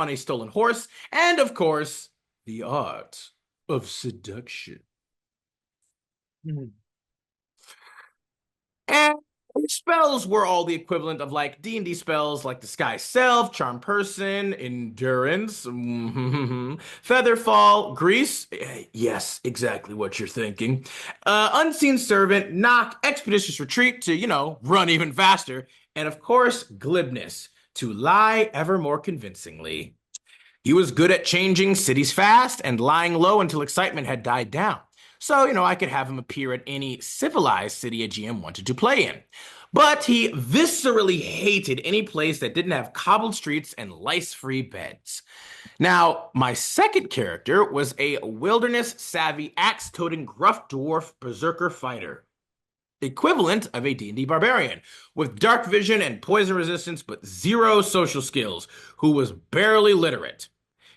a stolen horse, and of course, the art of seduction. Mhm. And his spells were all the equivalent of like D&D spells like Disguise Self, Charm Person, Endurance, Featherfall, Grease. Yes, exactly what you're thinking. Unseen Servant, Knock, Expeditious Retreat to, run even faster. And of course, Glibness, to lie ever more convincingly. He was good at changing cities fast and lying low until excitement had died down. So, I could have him appear at any civilized city a GM wanted to play in. But he viscerally hated any place that didn't have cobbled streets and lice-free beds. Now, my second character was a wilderness-savvy, axe-toting gruff dwarf berserker fighter, equivalent of a D&D barbarian, with dark vision and poison resistance but zero social skills, who was barely literate.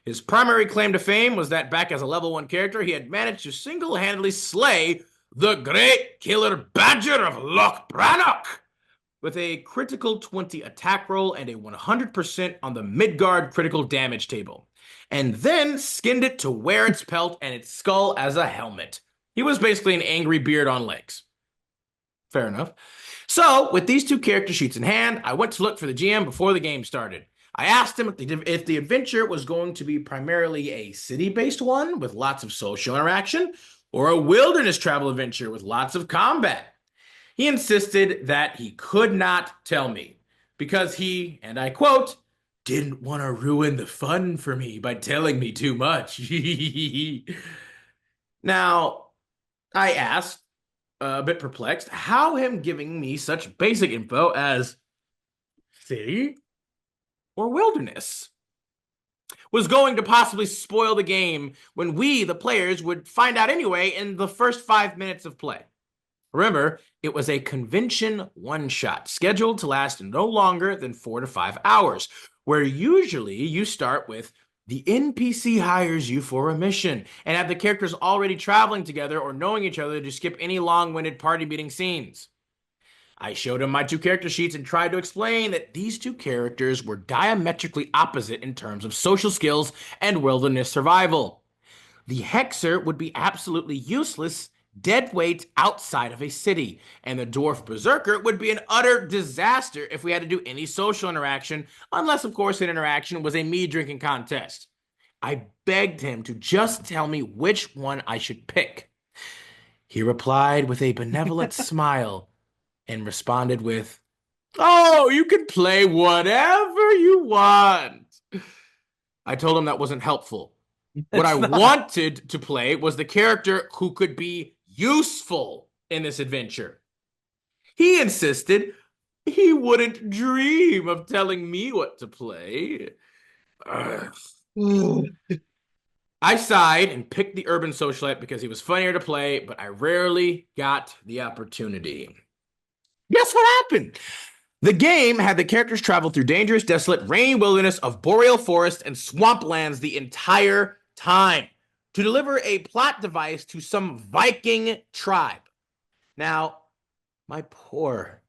His primary claim to fame was that back as a level 1 character, he had managed to single-handedly slay the great killer badger of Loch Brannock with a critical 20 attack roll and a 100% on the Midgard critical damage table, and then skinned it to wear its pelt and its skull as a helmet. He was basically an angry beard on legs. Fair enough. So, with these two character sheets in hand, I went to look for the GM before the game started. I asked him if the adventure was going to be primarily a city based one with lots of social interaction, or a wilderness travel adventure with lots of combat. He insisted that he could not tell me because he, and I quote, didn't want to ruin the fun for me by telling me too much. Now, I asked, a bit perplexed, how him giving me such basic info as city or wilderness was going to possibly spoil the game when we, the players, would find out anyway in the first 5 minutes of play. Remember, it was a convention one shot scheduled to last no longer than 4 to 5 hours, where usually you start with the NPC hires you for a mission and have the characters already traveling together or knowing each other to skip any long winded party meeting scenes. I showed him my two character sheets and tried to explain that these two characters were diametrically opposite in terms of social skills and wilderness survival. The Hexer would be absolutely useless, dead weight outside of a city, and the Dwarf Berserker would be an utter disaster if we had to do any social interaction, unless, of course, an interaction was a mead drinking contest. I begged him to just tell me which one I should pick. He replied with a benevolent smile and responded with, "Oh, you can play whatever you want." I told him that wasn't helpful. What I It's not. wanted to play was the character who could be useful in this adventure. He insisted he wouldn't dream of telling me what to play. I sighed and picked the urban socialite because he was funnier to play, but I rarely got the opportunity. Guess what happened? The game had the characters travel through dangerous, desolate, rainy wilderness of boreal forest and swamplands the entire time to deliver a plot device to some Viking tribe. Now, my poor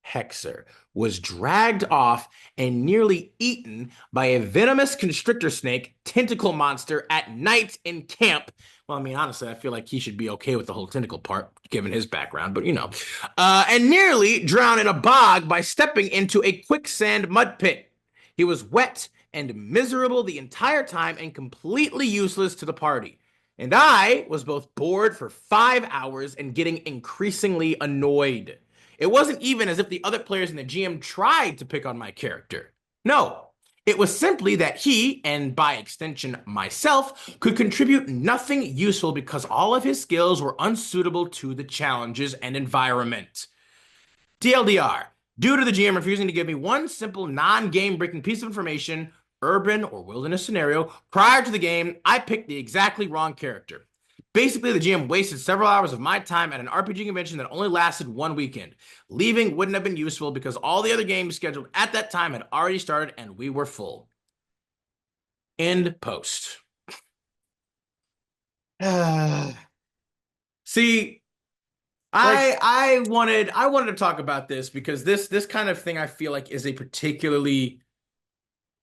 Hexer was dragged off and nearly eaten by a venomous constrictor snake tentacle monster at night in camp. Well, I mean, honestly, I feel like he should be okay with the whole tentacle part, given his background, but you know. And nearly drowned in a bog by stepping into a quicksand mud pit. He was wet and miserable the entire time and completely useless to the party. And I was both bored for 5 hours and getting increasingly annoyed. It wasn't even as if the other players in the GM tried to pick on my character. No, it was simply that he, and by extension myself, could contribute nothing useful because all of his skills were unsuitable to the challenges and environment. TLDR, due to the GM refusing to give me one simple non-game breaking piece of information, urban or wilderness scenario, prior to the game, I picked the exactly wrong character. Basically, the GM wasted several hours of my time at an RPG convention that only lasted one weekend. Leaving wouldn't have been useful because all the other games scheduled at that time had already started and we were full. End post. See, Like, I wanted to talk about this because this kind of thing I feel like is a particularly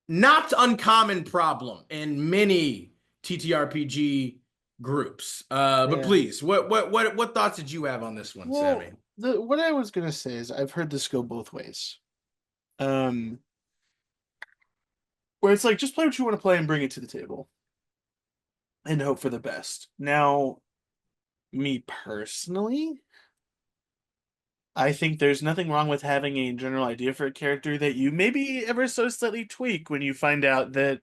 not uncommon problem in many TTRPG groups. But yeah. please, what thoughts did you have on this one, Sammy? Well, what I was gonna say is I've heard this go both ways. Um, where it's like just play what you want to play and bring it to the table and hope for the best. Now, me personally, I think there's nothing wrong with having a general idea for a character that you maybe ever so slightly tweak when you find out that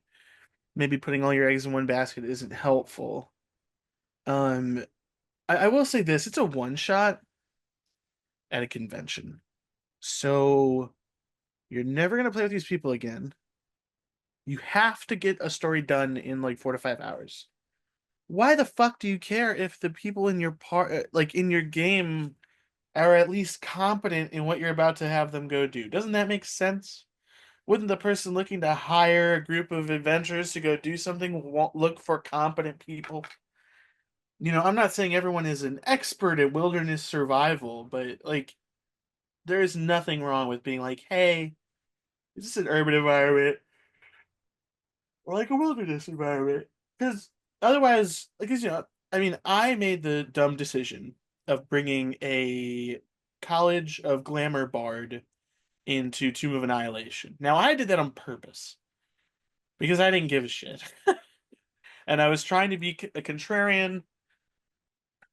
maybe putting all your eggs in one basket isn't helpful. Um, I will say this, it's a one shot at a convention. So you're never gonna play with these people again. You have to get a story done in like 4 to 5 hours. Why the fuck do you care if the people in your part, like in your game, are at least competent in what you're about to have them go do? Doesn't that make sense? Wouldn't the person looking to hire a group of adventurers to go do something look for competent people? I'm not saying everyone is an expert at wilderness survival, but like, there is nothing wrong with being like, hey, is this an urban environment or like a wilderness environment? Because otherwise, like, I mean, I made the dumb decision of bringing a College of Glamour Bard into Tomb of Annihilation. Now I did that on purpose because I didn't give a shit, and I was trying to be a contrarian,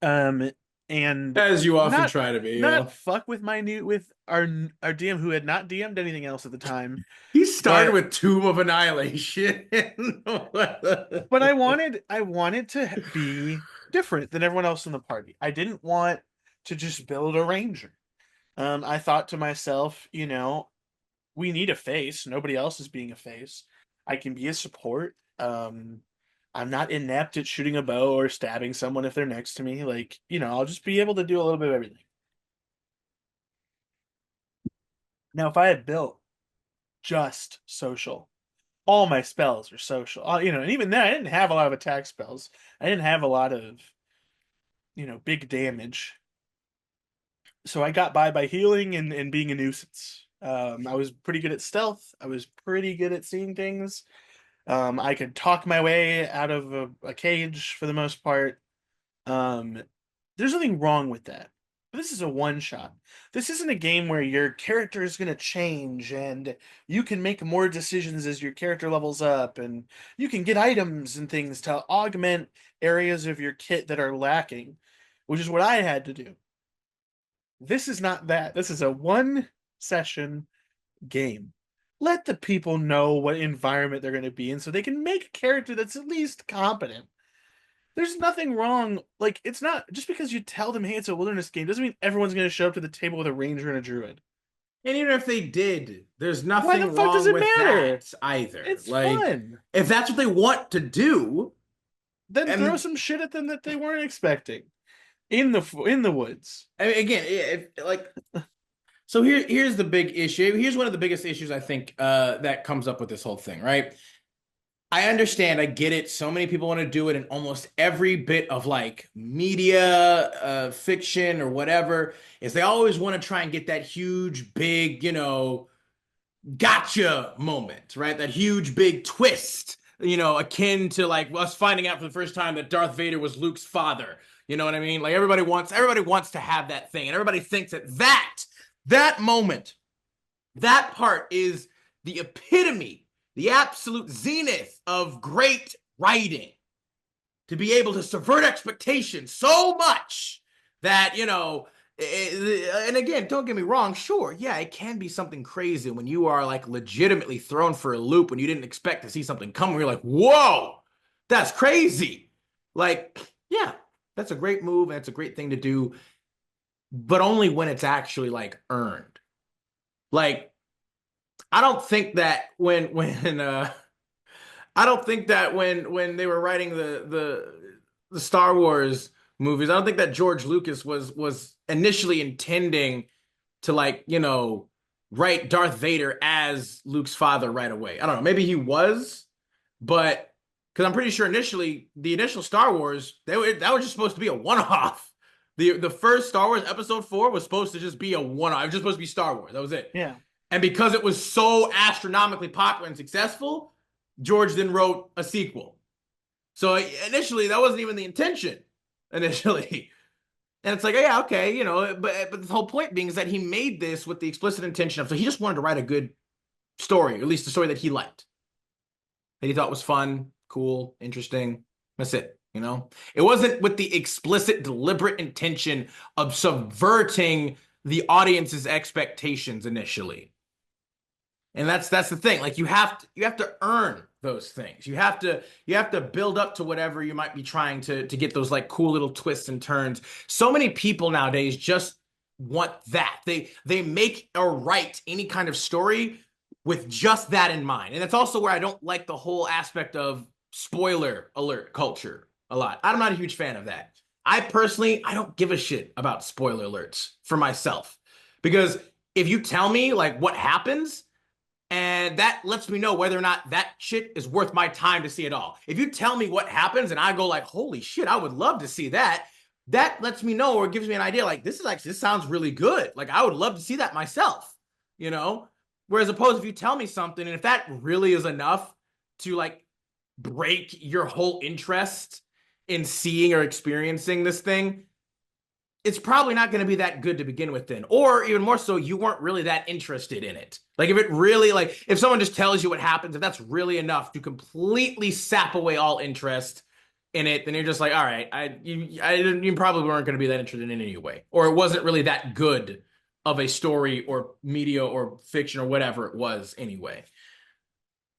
um, and As you often not try to be, not fuck with my new with our DM who had not DM'd anything else at the time, He started but with Tomb of Annihilation. I wanted to be different than everyone else in the party. I didn't want to just build a ranger. I thought to myself, we need a face. Nobody else is being a face. I can be a support. I'm not inept at shooting a bow or stabbing someone if they're next to me. Like, I'll just be able to do a little bit of everything. Now, if I had built just social, all my spells are social. And even then, I didn't have a lot of attack spells. I didn't have a lot of, big damage. So I got by healing and being a nuisance. I was pretty good at stealth. I was pretty good at seeing things. I could talk my way out of a cage for the most part. Um, there's nothing wrong with that. But this is a one shot. This isn't a game where your character is going to change and you can make more decisions as your character levels up and you can get items and things to augment areas of your kit that are lacking, which is what I had to do. This is not that. This is a one session game. Let the people know what environment they're going to be in so they can make a character that's at least competent. There's nothing wrong. Like, it's not just because you tell them, hey, it's a wilderness game, doesn't mean everyone's going to show up to the table with a ranger and a druid. And even if they did, there's Why the nothing fuck does wrong it with matter? that either. It's Like, fun. if that's what they want to do, Then throw and some shit at them that they weren't expecting in the woods. I mean, again, like, so here's the big issue. Here's one of the biggest issues I think that comes up with this whole thing, right? I understand, I get it. So many people want to do it, and almost every bit of like media, fiction, or whatever is they always want to try and get that huge, big, gotcha moment, right? That huge, big twist, akin to like us finding out for the first time that Darth Vader was Luke's father. You know what I mean? Like everybody wants to have that thing, and everybody thinks that moment, that part is the epitome, the absolute zenith of great writing. To be able to subvert expectations so much that, and again, don't get me wrong, sure, yeah, it can be something crazy when you are like legitimately thrown for a loop when you didn't expect to see something come. Where you're like, whoa, that's crazy. Like, yeah, that's a great move and it's a great thing to do, but only when it's actually like earned. Like, I don't think that I don't think that when they were writing the Star Wars movies, I don't think that George Lucas was initially intending to like, write Darth Vader as Luke's father right away. I don't know, maybe he was, but because I'm pretty sure initially the initial Star Wars, that was just supposed to be a one-off. The first Star Wars Episode 4 was supposed to just be a one-off. It was just supposed to be Star Wars. That was it. Yeah. And because it was so astronomically popular and successful, George then wrote a sequel. So initially, that wasn't even the intention. Initially, and it's like, oh, yeah, okay, but the whole point being is that he made this with the explicit intention of, so he just wanted to write a good story, or at least a story that he liked, that he thought was fun, cool, interesting. That's it. It wasn't with the explicit, deliberate intention of subverting the audience's expectations initially. And that's the thing. Like you have to earn those things. You have to build up to whatever you might be trying to get those like cool little twists and turns. So many people nowadays just want that. They make or write any kind of story with just that in mind. And that's also where I don't like the whole aspect of spoiler alert culture a lot. I'm not a huge fan of that. I don't give a shit about spoiler alerts for myself. Because if you tell me like what happens, and that lets me know whether or not that shit is worth my time to see it all. If you tell me what happens and I go like, holy shit, I would love to see that, that lets me know or gives me an idea like, this sounds really good. Like, I would love to see that myself, you know? Whereas opposed, if you tell me something and if that really is enough to like break your whole interest in seeing or experiencing this thing, it's probably not going to be that good to begin with then. Or even more so, you weren't really that interested in it. Like if it really like if someone just tells you what happens, if that's really enough to completely sap away all interest in it, then you're just like, all right, you probably weren't going to be that interested in it anyway. Or it wasn't really that good of a story or media or fiction or whatever it was anyway.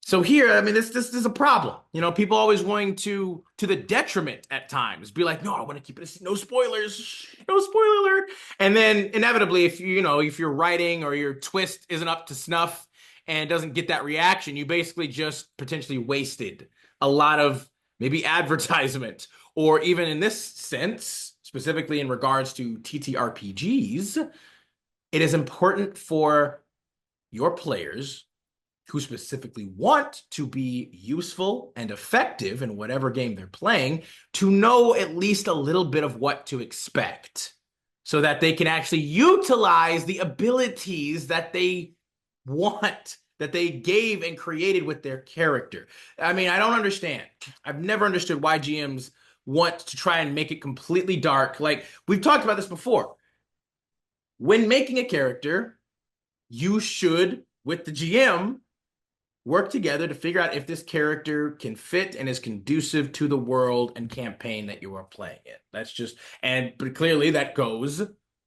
So here, I mean, this is a problem. You know, people always wanting to the detriment at times, be like, no, I want to keep it, no spoilers, no spoiler alert. And then inevitably, if if you're writing or your twist isn't up to snuff and doesn't get that reaction, you basically just potentially wasted a lot of maybe advertisement, or even in this sense, specifically in regards to TTRPGs, it is important for your players who specifically want to be useful and effective in whatever game they're playing to know at least a little bit of what to expect so that they can actually utilize the abilities that they want, that they gave and created with their character. I mean, I don't understand. I've never understood why GMs want to try and make it completely dark. Like, we've talked about this before. When making a character, you should, with the GM, work together to figure out if this character can fit and is conducive to the world and campaign that you are playing in. That's just, but clearly that goes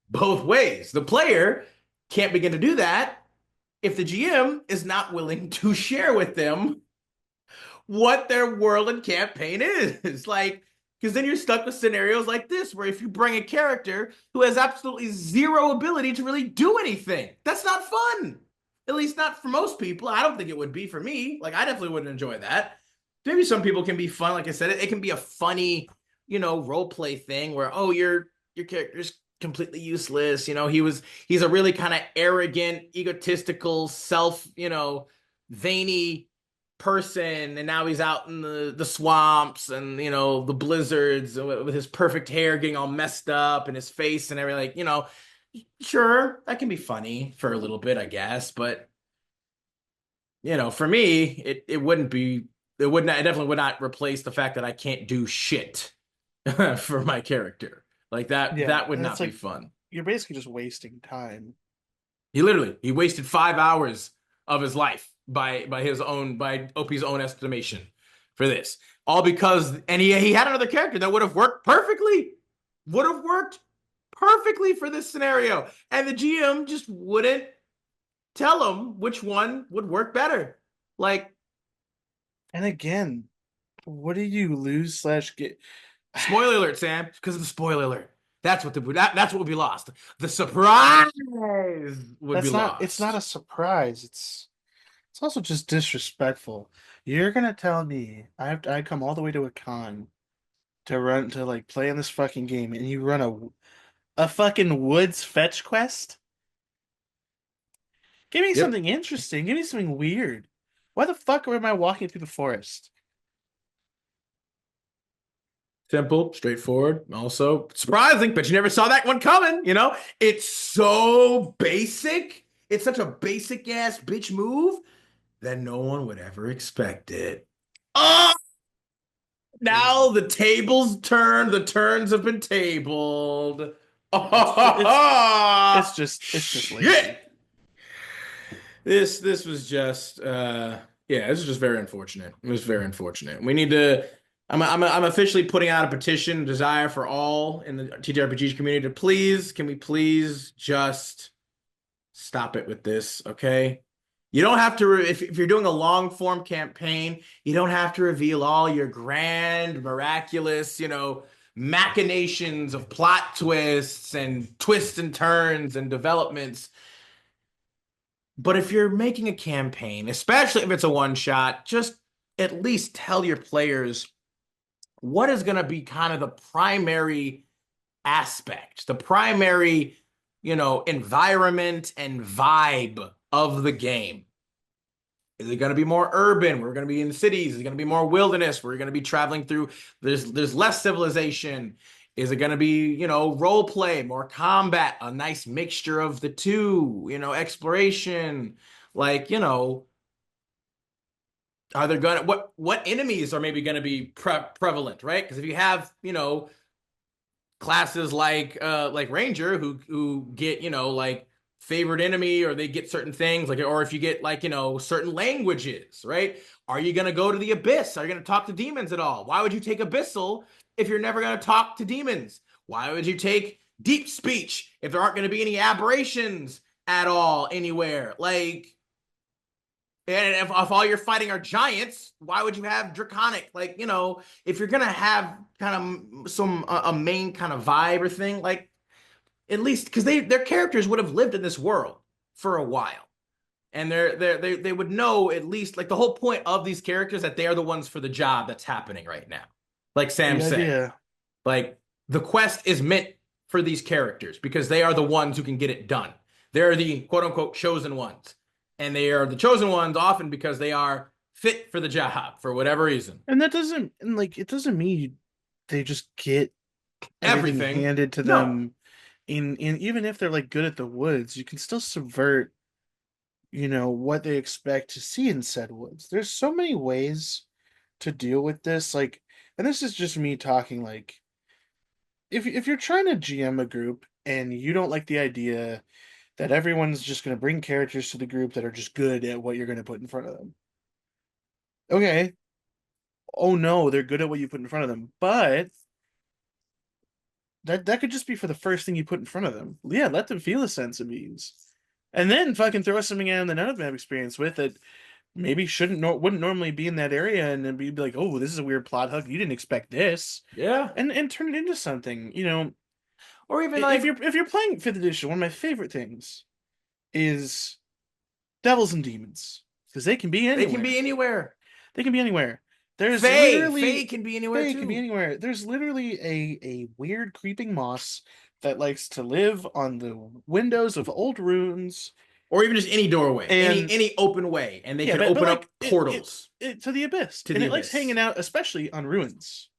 both ways. The player can't begin to do that if the GM is not willing to share with them what their world and campaign is. Like, because then you're stuck with scenarios like this, where if you bring a character who has absolutely zero ability to really do anything, that's not fun. At least not for most people. I don't think it would be for me. Like, I definitely wouldn't enjoy that. Maybe some people can be fun. Like I said, it can be a funny, role play thing where, oh, your character's completely useless. He's a really kind of arrogant, egotistical, veiny person, and now he's out in the swamps and the blizzards with his perfect hair getting all messed up and his face and everything. Like, sure, that can be funny for a little bit, I guess, but for me, it wouldn't be. It would not. It definitely would not replace the fact that I can't do shit for my character. Like that. Yeah, That would and it's not be like fun. you're basically just wasting time. He wasted 5 hours of his life by OP's own estimation for this. All because he had another character that would have worked perfectly for this scenario, and the GM just wouldn't tell him which one would work better. Like, And again, what do you lose slash get? spoiler alert, Sam, because of the spoiler alert. That's what would be lost. The surprise would be That's not. It's not a lost. surprise. It's also just disrespectful. You're gonna tell me I come all the way to a con to like play in this fucking game, and you run a fucking woods fetch quest? Give me Yep. something interesting. Give me something weird. Why the fuck am I walking through the forest? Simple, straightforward, also surprising, but you never saw that one coming, It's so basic. It's such a basic ass bitch move that no one would ever expect it. Oh, now Crazy. the tables turn, the turns have been tabled. It's just Oh, it's just shit. lazy. This was just yeah, this is just very unfortunate. It was very unfortunate. We need to I'm officially putting out a petition, desire for all in the TTRPG community to please, can we please just stop it with this, okay? You don't have to if you're doing a long form campaign, you don't have to reveal all your grand, miraculous, machinations of plot twists and turns and developments. But if you're making a campaign, especially if it's a one shot, just at least tell your players what is going to be kind of the primary aspect, the primary, environment and vibe of the game. Is it going to be more urban? We're going to be in cities. Is it going to be more wilderness? We're going to be traveling through. There's less civilization. Is it going to be, role play, more combat, a nice mixture of the two, exploration? Like, are there gonna what enemies are maybe going to be prevalent, right? Because if you have, classes like Ranger who get, like favorite enemy, or they get certain things, like, or if you get like, certain languages, right? Are you gonna go to the abyss? Are you gonna talk to demons at all? Why would you take abyssal if you're never gonna talk to demons? Why would you take deep speech if there aren't gonna be any aberrations at all anywhere? Like, and if all you're fighting are giants, why would you have draconic? Like, if you're gonna have kind of some a main kind of vibe or thing, like, at least because their characters would have lived in this world for a while, and they would know at least, like, the whole point of these characters, that they are the ones for the job that's happening right now. Like Sam The said, idea. like, the quest is meant for these characters because they are the ones who can get it done. They're the quote unquote chosen ones. And they are the chosen ones often because they are fit for the job for whatever reason. And that doesn't, and like, it doesn't mean they just get everything Everything. handed to No. them. In even if they're like good at the woods, you can still subvert, what they expect to see in said woods. There's so many ways to deal with this. Like, and this is just me talking, like, if you're trying to GM a group and you don't like the idea that everyone's just going to bring characters to the group that are just good at what you're going to put in front of them. Okay. Oh no, they're good at what you put in front of them. But that could just be for the first thing you put in front of them. Yeah, let them feel a sense of ease. And then fucking throw something in that none of them have experience with that maybe wouldn't normally be in that area, and then be like, oh, this is a weird plot hook. You didn't expect this. Yeah. And turn it into something. Or even If like, you're playing fifth edition, one of my favorite things is devils and demons. Because they can be they can be anywhere. anywhere. They can be anywhere. There's Faye literally can be anywhere They can be too. anywhere. There's literally a weird creeping moss that likes to live on the windows of old ruins. Or even just any doorway, any And any open way, and they yeah, can but open like up it portals it to the abyss. to And the it likes abyss. hanging out, especially on ruins.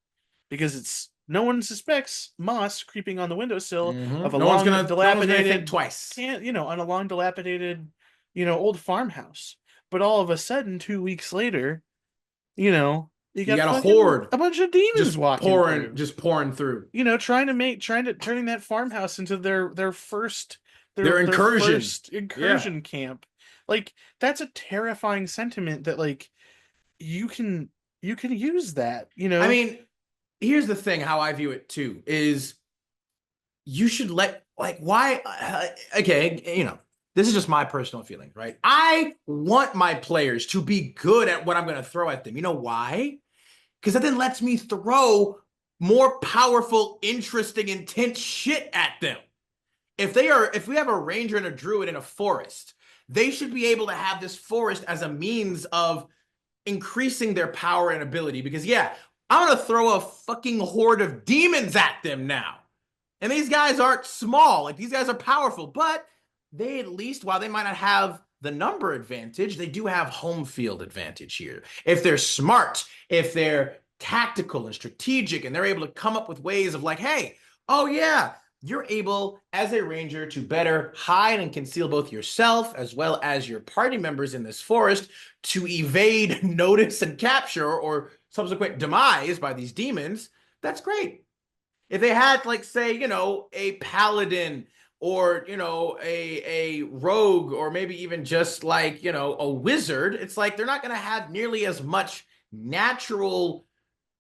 Because it's no one suspects moss creeping on the windowsill of a long No one's gonna think dilapidated twice. can't on a long dilapidated, old farmhouse. But all of a sudden, 2 weeks later, you You got got a fucking horde a bunch of demons walking through. just pouring through. Turning that farmhouse into their first Their their incursion. first Yeah. incursion camp. Like, that's a terrifying sentiment that, like, you can you can use that. I mean, here's the thing, how I view it too is, you should let, like, why okay, this is just my personal feeling, right? I want my players to be good at what I'm going to throw at them. You know why? Because that then lets me throw more powerful, interesting, intense shit at them. If we have a ranger and a druid in a forest, they should be able to have this forest as a means of increasing their power and ability. Because yeah, I'm gonna throw a fucking horde of demons at them now. And these guys aren't small. Like, these guys are powerful, but they, at least, while they might not have the number advantage, they do have home field advantage here. If they're smart, if they're tactical and strategic, and they're able to come up with ways of, like, hey, oh yeah, you're able as a ranger to better hide and conceal both yourself as well as your party members in this forest to evade notice and capture or subsequent demise by these demons. That's great. If they had, like, say, a paladin, or, a rogue, or maybe even just like, a wizard, it's like they're not going to have nearly as much natural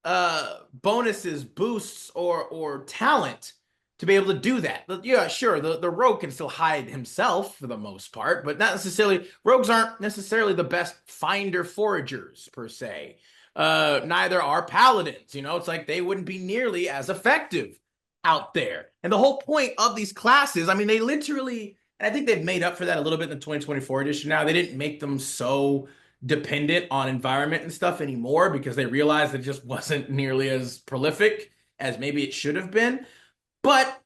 bonuses, boosts, or talent to be able to do that. But yeah, sure, the rogue can still hide himself for the most part, but not necessarily. Rogues aren't necessarily the best finder foragers per se. Neither are paladins. It's like they wouldn't be nearly as effective out there. And the whole point of these classes, I mean, they literally, and I think they've made up for that a little bit in the 2024 edition now. They didn't make them so dependent on environment and stuff anymore because they realized it just wasn't nearly as prolific as maybe it should have been. But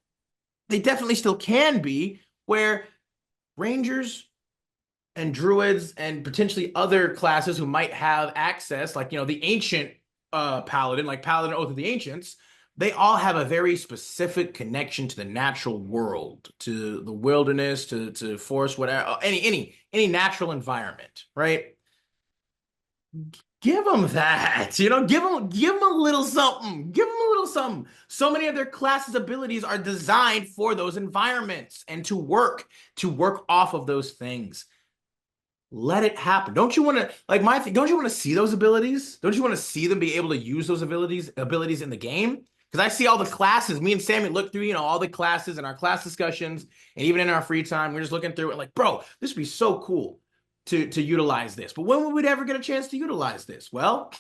they definitely still can be, where rangers and druids and potentially other classes who might have access, like, the ancient paladin, like Paladin Oath of the Ancients, they all have a very specific connection to the natural world, to the wilderness, to forest, whatever, any natural environment, right? Give them that. Give them a little something. Give them a little something. So many of their classes' abilities are designed for those environments and to work off of those things. Let it happen. Don't you want to like my thing? Don't you want to see those abilities? Don't you want to see them be able to use those abilities in the game? Because I see all the classes. Me and Sammy look through, all the classes and our class discussions, and even in our free time, we're just looking through it like, bro, this would be so cool to utilize this. But when would we ever get a chance to utilize this? Well,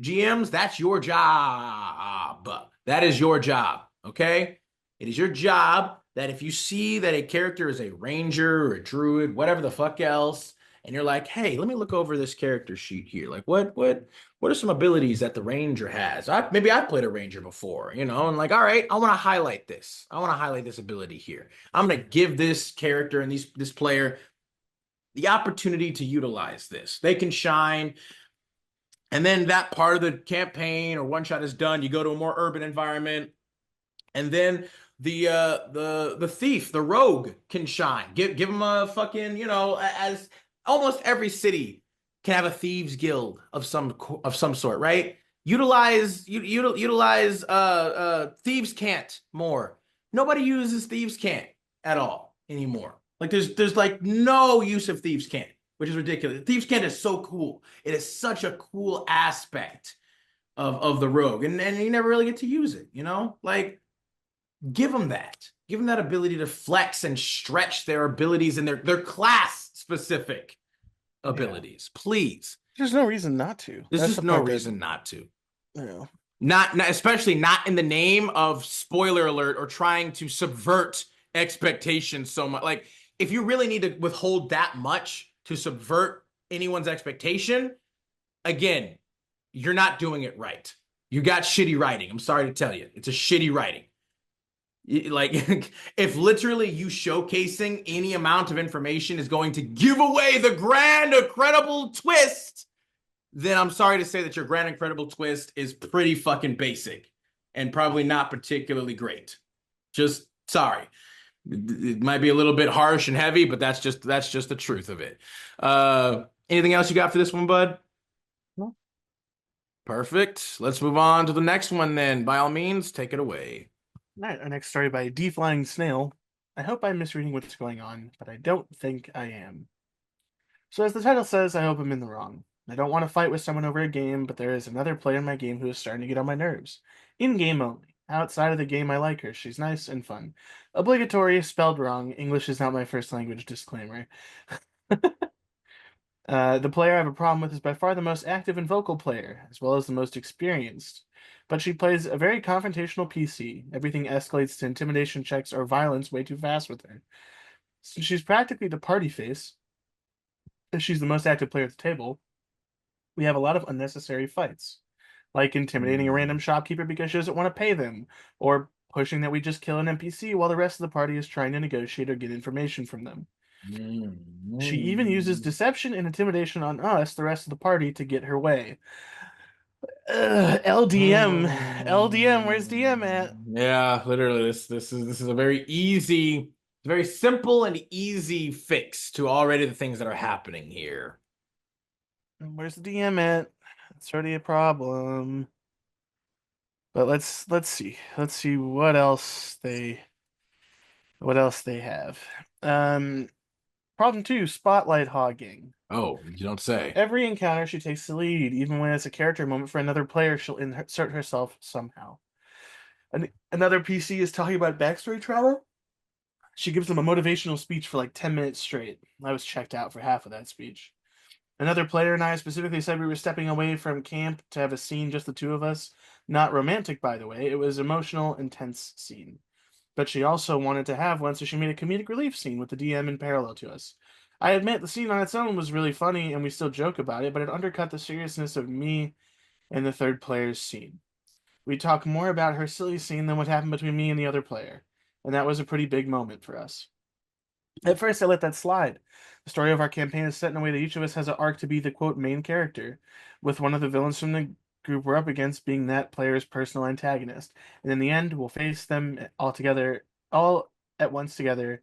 GMs, that's your job. That is your job. Okay. It is your job that if you see that a character is a ranger or a druid, whatever the fuck else, and you're like, hey, let me look over this character sheet here. Like, what are some abilities that the ranger has? Maybe I've played a ranger before, and like, all right, I want to highlight this. I want to highlight this ability here. I'm gonna give this character and this player the opportunity to utilize this. They can shine. And then that part of the campaign or one shot is done. You go to a more urban environment, and then the thief, the rogue can shine. Give him a fucking as almost every city can have a thieves guild of some sort, right? Utilize thieves can't more. Nobody uses thieves can't at all anymore. Like there's like no use of thieves can't, which is ridiculous. Thieves can't is so cool. It is such a cool aspect of the rogue, and you never really get to use it. Like give them that. Give them that ability to flex and stretch their abilities and their class specific Yeah. abilities. Please. There's no reason not to. There's That's just the no part that, reason not to. you know. Not especially not in the name of spoiler alert or trying to subvert expectations so much. Like if you really need to withhold that much to subvert anyone's expectation, again, you're not doing it right. You got shitty writing. I'm sorry to tell you. It's a shitty writing. Like if literally you showcasing any amount of information is going to give away the grand incredible twist, then I'm sorry to say that your grand incredible twist is pretty fucking basic and probably not particularly great. Just sorry. It might be a little bit harsh and heavy, but that's just the truth of it. Anything else you got for this one, bud? No. Perfect. Let's move on to the next one then. By all means, take it away. All right, our next story by D Flying Snail. I hope I'm misreading what's going on, but I don't think I am. So, as the title says, I hope I'm in the wrong. I don't want to fight with someone over a game, but there is another player in my game who is starting to get on my nerves. In game only. Outside of the game, I like her. She's nice and fun. Obligatory, spelled wrong. English is not my first language, disclaimer. The player I have a problem with is by far the most active and vocal player, as well as the most experienced. But she plays a very confrontational PC. Everything escalates to intimidation checks or violence way too fast with her. Since she's practically the party face, as she's the most active player at the table, we have a lot of unnecessary fights, like intimidating a random shopkeeper because she doesn't want to pay them, or pushing that we just kill an NPC while the rest of the party is trying to negotiate or get information from them. She even uses deception and intimidation on us, the rest of the party, to get her way. LDM, LDM, where's DM at? Yeah, literally, this is a very easy, very simple and easy fix to already the things that are happening here. Where's the DM at? It's already a problem. But let's see what else they have. Um, Problem two: spotlight hogging. Oh, you don't say. Every encounter she takes the lead, even when it's a character moment for another player, she'll insert herself somehow. Another PC is talking about backstory trauma. She gives them a motivational speech for like 10 minutes straight. I was checked out for half of that speech. Another player and I specifically said we were stepping away from camp to have a scene, just the two of us. Not romantic, by the way. It was emotional, intense scene. But she also wanted to have one, so she made a comedic relief scene with the DM in parallel to us. I admit the scene on its own was really funny, and we still joke about it, but it undercut the seriousness of me and the third player's scene. We talk more about her silly scene than what happened between me and the other player, and that was a pretty big moment for us. At first, I let that slide. The story of our campaign is set in a way that each of us has an arc to be the quote main character, with one of the villains from the group we're up against being that player's personal antagonist. And in the end, we'll face them all together, all at once together,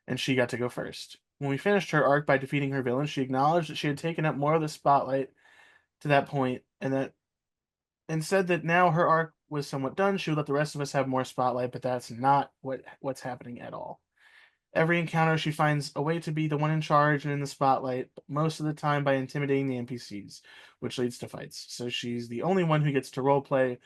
and she got to go first. When we finished her arc by defeating her villain, she acknowledged that she had taken up more of the spotlight to that point, and said that now her arc was somewhat done. She would let the rest of us have more spotlight, but that's not what's happening at all. Every encounter, she finds a way to be the one in charge and in the spotlight, most of the time by intimidating the NPCs, which leads to fights. So she's the only one who gets to roleplay,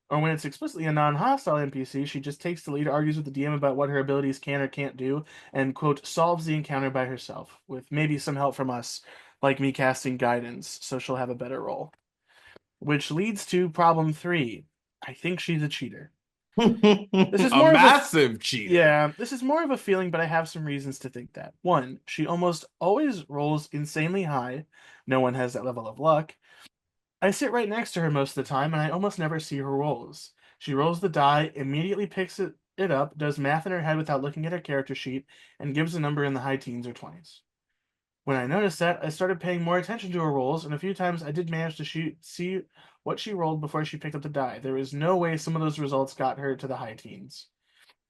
or when it's explicitly a non hostile NPC, she just takes the lead, argues with the DM about what her abilities can or can't do, and, quote, solves the encounter by herself, with maybe some help from us, like me casting guidance, so she'll have a better role. Which leads to problem three. I think she's a cheater. This is A more of a massive cheater. Yeah, this is more of a feeling, but I have some reasons to think that. One, she almost always rolls insanely high. No one has that level of luck. I sit right next to her most of the time, and I almost never see her rolls. She rolls the die, immediately picks it up, does math in her head without looking at her character sheet, and gives a number in the high teens or 20s. When I noticed that, I started paying more attention to her rolls, and a few times I did manage to see what she rolled before she picked up the die. There is no way some of those results got her to the high teens.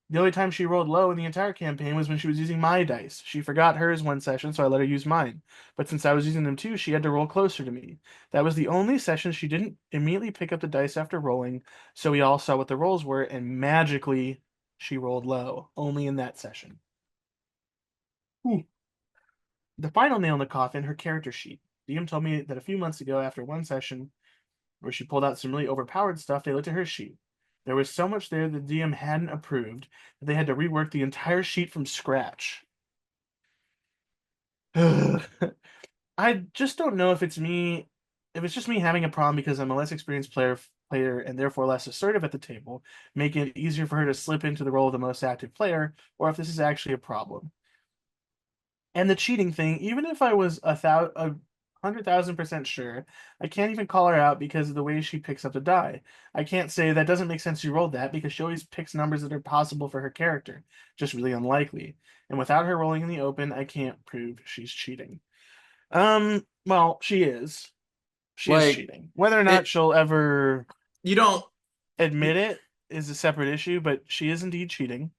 The only time she rolled low in the entire campaign was when she was using my dice. She forgot hers one session, so I let her use mine. But since I was using them too, she had to roll closer to me. That was the only session she didn't immediately pick up the dice after rolling, so we all saw what the rolls were, and magically she rolled low, only in that session. Ooh. The final nail in the coffin, her character sheet. DM told me that a few months ago, after one session where she pulled out some really overpowered stuff, they looked at her sheet. There was so much there the DM hadn't approved that they had to rework the entire sheet from scratch. I just don't know if it's just me having a problem because I'm a less experienced player and therefore less assertive at the table, making it easier for her to slip into the role of the most active player, or if this is actually a problem. And the cheating thing, even if I was 100,000% sure, I can't even call her out because of the way she picks up the die. I can't say that doesn't make sense you rolled that because she always picks numbers that are possible for her character, just really unlikely. And without her rolling in the open, I can't prove she's cheating. Well, she is. She is Like cheating. Whether or not it, she'll ever you don't. admit it is a separate issue, but she is indeed cheating.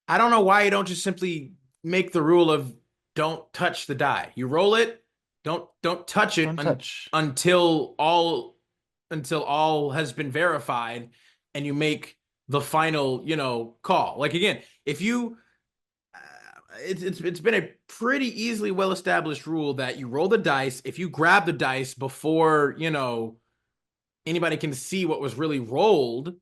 I don't know why you don't just simply make the rule of don't touch the die. You roll it, don't touch it Don't touch. until all has been verified, and you make the final, call. Like again, if you it's been a pretty easily well established rule that you roll the dice. If you grab the dice before, anybody can see what was really rolled,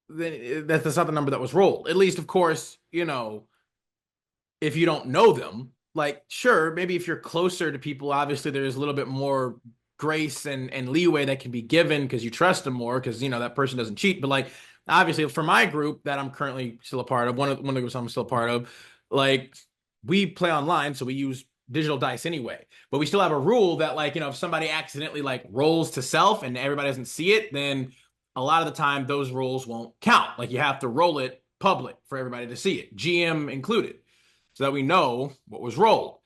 then that's not the number that was rolled. At least, of course, if you don't know them, like sure, maybe if you're closer to people, obviously there's a little bit more grace and leeway that can be given because you trust them more because that person doesn't cheat. But like obviously for my group that I'm currently still a part of, one of the groups I'm still a part of, like we play online, so we use digital dice anyway. But we still have a rule that like, if somebody accidentally like rolls to self and everybody doesn't see it, then a lot of the time those rolls won't count. Like you have to roll it public for everybody to see it, GM included, so that we know what was rolled.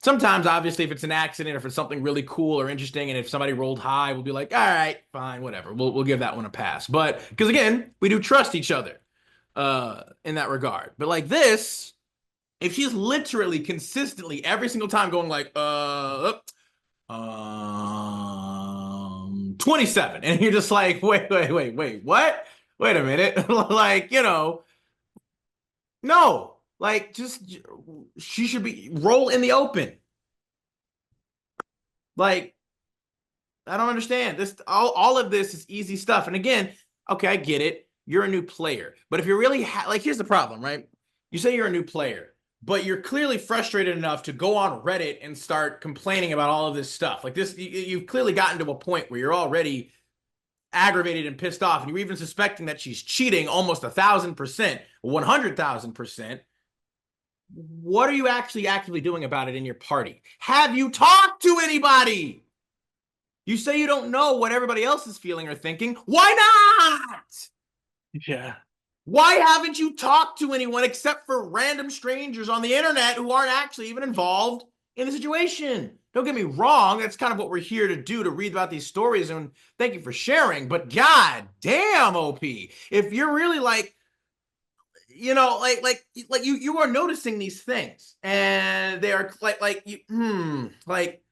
Sometimes, obviously, if it's an accident, or if it's something really cool or interesting, and if somebody rolled high, we'll be like, all right, fine, whatever. We'll give that one a pass. But because again, we do trust each other in that regard. But like this, if she's literally consistently every single time going like 27, and you're just like, wait, what? Wait a minute. Like, no, like just she should be roll in the open. Like I don't understand this. All of this is easy stuff. And again, okay, I get it. You're a new player, but if you're really like, here's the problem, right? You say you're a new player, but you're clearly frustrated enough to go on Reddit and start complaining about all of this stuff. Like this, you've clearly gotten to a point where you're already aggravated and pissed off, and you're even suspecting that she's cheating almost 1,000%, 100,000%. What are you actually actively doing about it in your party? Have you talked to anybody? You say you don't know what everybody else is feeling or thinking. Why not? Yeah. Why haven't you talked to anyone except for random strangers on the internet who aren't actually even involved in the situation? Don't get me wrong, that's kind of what we're here to do, to read about these stories, and thank you for sharing. But god damn, OP, if you're really like, like you are noticing these things, and they are like you like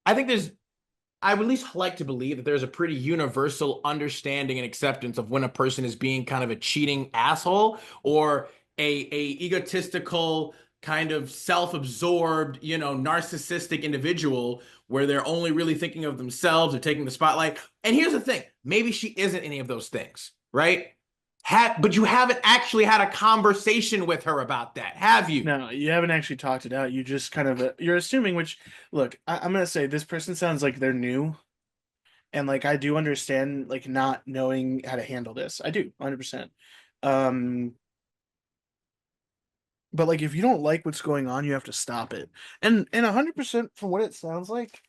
I think there's I would at least like to believe that there's a pretty universal understanding and acceptance of when a person is being kind of a cheating asshole or a egotistical kind of self-absorbed, narcissistic individual where they're only really thinking of themselves or taking the spotlight. And here's the thing, maybe she isn't any of those things, right? But you haven't actually had a conversation with her about that, have you? No, you haven't actually talked it out. You just kind of you're assuming. Which, look, I'm gonna say this person sounds like they're new, and like I do understand like not knowing how to handle this. I do, 100%. Um, but like if you don't like what's going on, you have to stop it. And 100% from what it sounds like,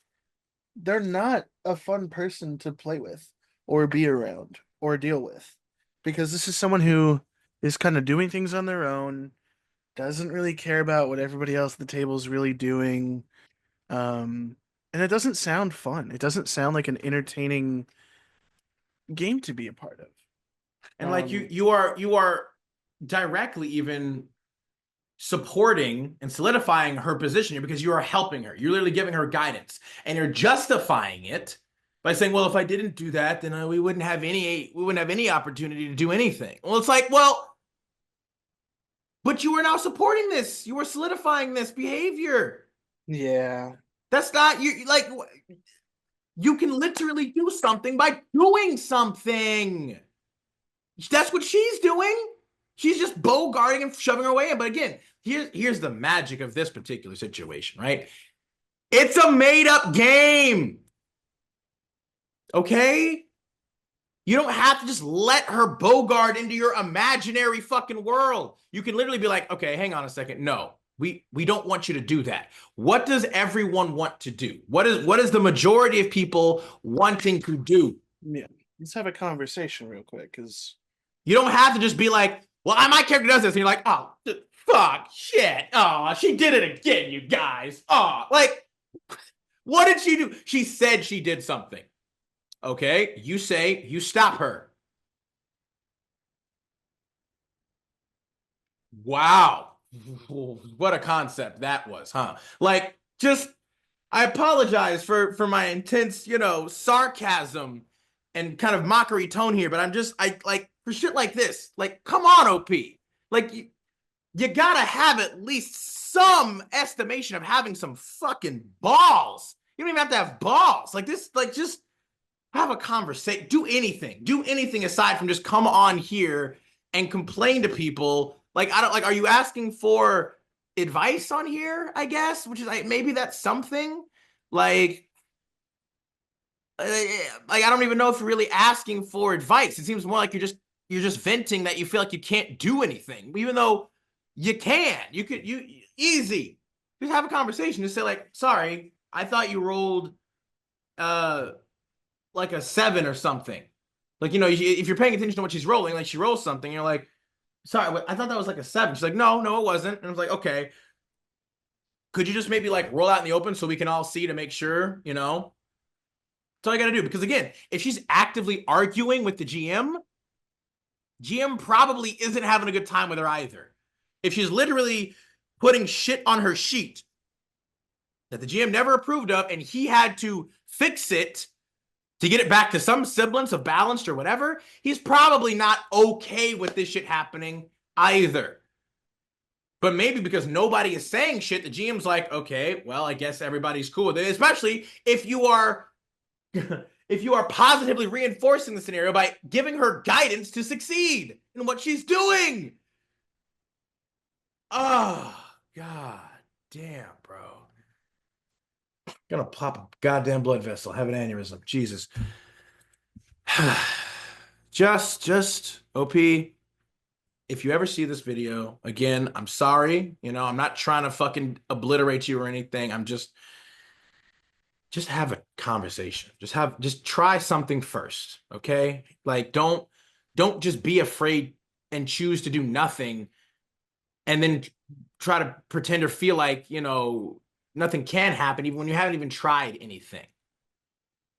they're not a fun person to play with or be around or deal with, because this is someone who is kind of doing things on their own, doesn't really care about what everybody else at the table is really doing. Um, and it doesn't sound fun. It doesn't sound like an entertaining game to be a part of. And like Um, you are directly even supporting and solidifying her position here because you are helping her. You're literally giving her guidance and you're justifying it by saying, well, if I didn't do that, then we wouldn't have any opportunity to do anything. Well, it's like, well, but you are now supporting this. You are solidifying this behavior. yeah, That's not you like you can literally do something by doing something. That's what she's doing. She's just bogarting and shoving her way in. But again, here's the magic of this particular situation, right? It's a made up game. Okay? You don't have to just let her bogart into your imaginary fucking world. You can literally be like, okay, hang on a second. No, we don't want you to do that. What does everyone want to do? What is the majority of people wanting to do? yeah. Let's have a conversation real quick, because You don't have to just be like, well, my character does this, and you're like, oh, fuck, shit, oh, she did it again, you guys. Oh, like, what did she do? She said she did something. Okay, you say you stop her. Wow, what a concept that was, huh? Like, just I apologize for my intense, sarcasm and kind of mockery tone here, but I like for shit like this. Like, come on, OP. Like you gotta have at least some estimation of having some fucking balls. You don't even have to have balls. Like this, like just have a conversation. Do anything. Do anything aside from just come on here and complain to people. Like, I don't like, are you asking for advice on here? I guess, which is like maybe that's something. Like, I don't even know if you're really asking for advice. It seems more like you're just venting that you feel like you can't do anything, even though you can. You easy. Just have a conversation. Just say like, sorry, I thought you rolled uh like a 7 or something. Like, if you're paying attention to what she's rolling, like she rolls something, you're like, sorry, I thought that was like a 7. She's like, no, no, it wasn't. And I was like, okay, could you just maybe like roll out in the open so we can all see to make sure, That's all you got to do. Because again, if she's actively arguing with the GM probably isn't having a good time with her either. If she's literally putting shit on her sheet that the GM never approved of and he had to fix it to get it back to some semblance of balanced or whatever, he's probably not okay with this shit happening either. But maybe because nobody is saying shit, the GM's like, okay, well, I guess everybody's cool with it, especially if you are if you are positively reinforcing the scenario by giving her guidance to succeed in what she's doing. Oh, god damn, bro. Gonna pop a goddamn blood vessel, have an aneurysm. Jesus. just OP, if you ever see this video again, I'm sorry. I'm not trying to fucking obliterate you or anything. I'm just have a conversation. Just try something first, okay? Like don't just be afraid and choose to do nothing and then try to pretend or feel like, nothing can happen even when you haven't even tried anything.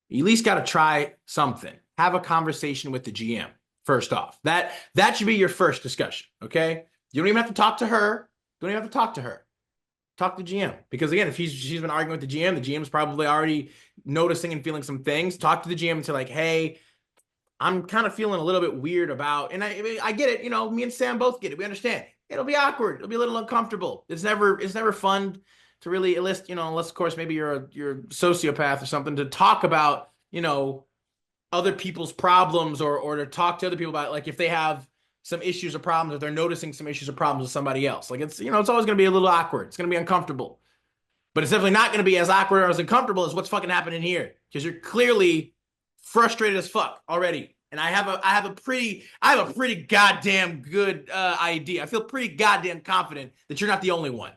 You at least got to try something. Have a conversation with the GM first off. That should be your first discussion, okay? You don't even have to talk to her. Don't even have to talk to her. talk to the GM. Because again, if she's been arguing with the GM's probably already noticing and feeling some things. Talk to the GM and say like, hey, I'm kind of feeling a little bit weird about, and I get it. You know, me and Sam both get it. We understand. It'll be awkward. It'll be a little uncomfortable. It's never fun to really enlist, unless of course maybe you're a sociopath or something to talk about, other people's problems or to talk to other people about like if they have some issues or problems, if they're noticing some issues or problems with somebody else. Like it's always going to be a little awkward. It's going to be uncomfortable. But it's definitely not going to be as awkward or as uncomfortable as what's fucking happening here because you're clearly frustrated as fuck already. And I have a pretty goddamn good idea. I feel pretty goddamn confident that you're not the only one.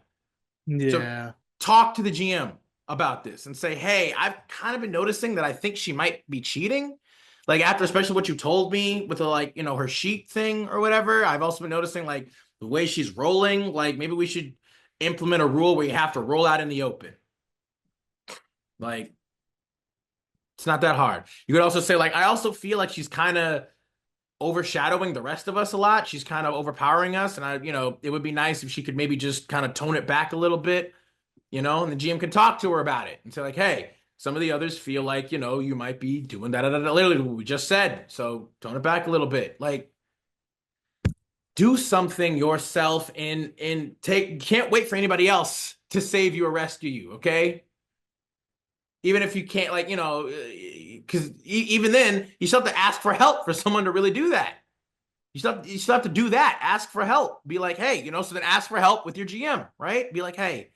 So Yeah. talk to the GM about this and say, hey, I've kind of been noticing that I think she might be cheating. Like after especially what you told me with the like, her sheet thing or whatever, I've also been noticing like the way she's rolling, like maybe we should implement a rule where you have to roll out in the open. Like it's not that hard. You could also say like I also feel like she's kind of overshadowing the rest of us a lot. She's kind of overpowering us and it would be nice if she could maybe just kind of tone it back a little bit, and the GM can talk to her about it and say like, "Hey, some of the others feel like, you might be doing that literally what we just said. So, tone it back a little bit. Like do something yourself and take can't wait for anybody else to save you or rescue you, okay? Even if you can't, like, because even then, you still have to ask for help for someone to really do that. You still have to do that. Ask for help. Be like, hey, so then ask for help with your GM, right? Be like, hey,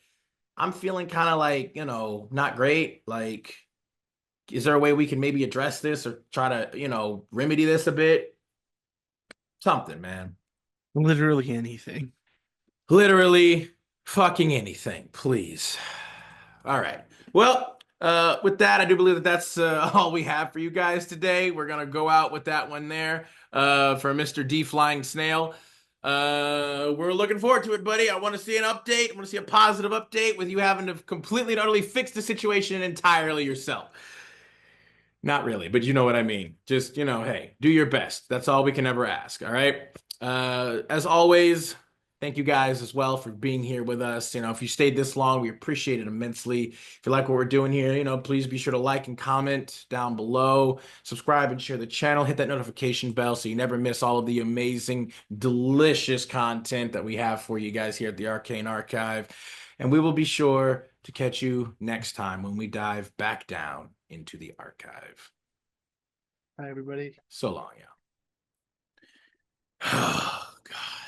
I'm feeling kind of like, not great. Like, is there a way we can maybe address this or try to, remedy this a bit? Something, man. Literally anything. Literally fucking anything, please. All right. Well, with that, I do believe that that's all we have for you guys today. We're gonna go out with that one there for Mr. D Flying Snail. We're looking forward to it, buddy. I want to see an update. I want to see a positive update with you having to completely and utterly fix the situation entirely yourself. Not really, but you know what I mean. Just, hey, do your best. That's all we can ever ask. All right. As always, thank you guys as well for being here with us. If you stayed this long, we appreciate it immensely. If you like what we're doing here, please be sure to like and comment down below, subscribe and share the channel, hit that notification bell so you never miss all of the amazing, delicious content that we have for you guys here at the Arcane Archive. And we will be sure to catch you next time when we dive back down into the archive. Hi, everybody. So long, yeah. Oh, God.